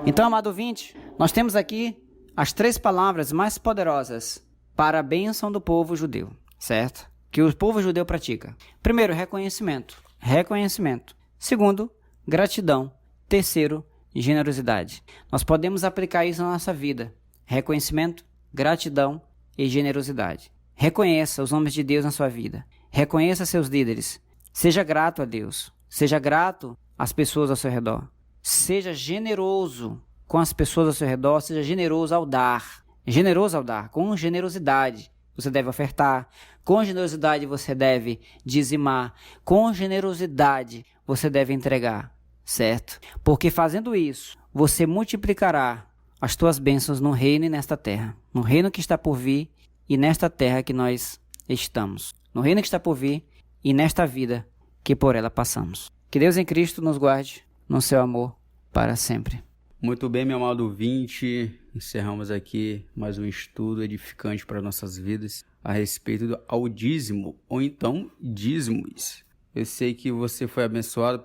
Então, amado ouvinte, nós temos aqui as 3 palavras mais poderosas para a bênção do povo judeu. Certo? Que o povo judeu pratica. Primeiro, reconhecimento. Reconhecimento. Segundo, gratidão. Terceiro, generosidade. Nós podemos aplicar isso na nossa vida. Reconhecimento, gratidão e generosidade. Reconheça os nomes de Deus na sua vida. Reconheça seus líderes. Seja grato a Deus. Seja grato às pessoas ao seu redor. Seja generoso com as pessoas ao seu redor. Seja generoso ao dar. Generoso ao dar, com generosidade. Você deve ofertar, com generosidade você deve dizimar, com generosidade você deve entregar, certo? Porque fazendo isso, você multiplicará as tuas bênçãos no reino e nesta terra. No reino que está por vir e nesta terra que nós estamos. No reino que está por vir e nesta vida que por ela passamos. Que Deus em Cristo nos guarde no seu amor para sempre. Muito bem, meu amado ouvinte, encerramos aqui mais um estudo edificante para nossas vidas a respeito ao dízimo, ou então dízimos. Eu sei que você foi abençoado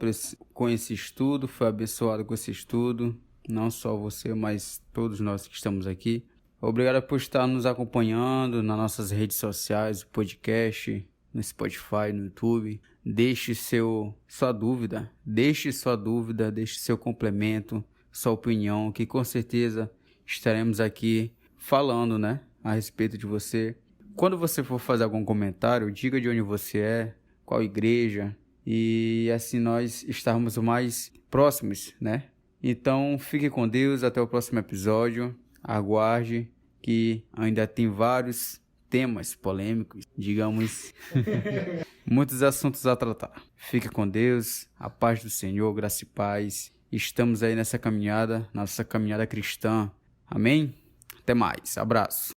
com esse estudo, foi abençoado com esse estudo, não só você, mas todos nós que estamos aqui. Obrigado por estar nos acompanhando nas nossas redes sociais, no podcast, no Spotify, no YouTube. Deixe sua dúvida, deixe seu complemento, sua opinião, que com certeza estaremos aqui falando, né, a respeito de você. Quando você for fazer algum comentário, diga de onde você é, qual igreja, e assim nós estarmos mais próximos, né? Então, fique com Deus, até o próximo episódio. Aguarde que ainda tem vários temas polêmicos, digamos, muitos assuntos a tratar. Fique com Deus, a paz do Senhor, graça e paz. Estamos aí nessa caminhada, nossa caminhada cristã. Amém? Até mais. Abraço.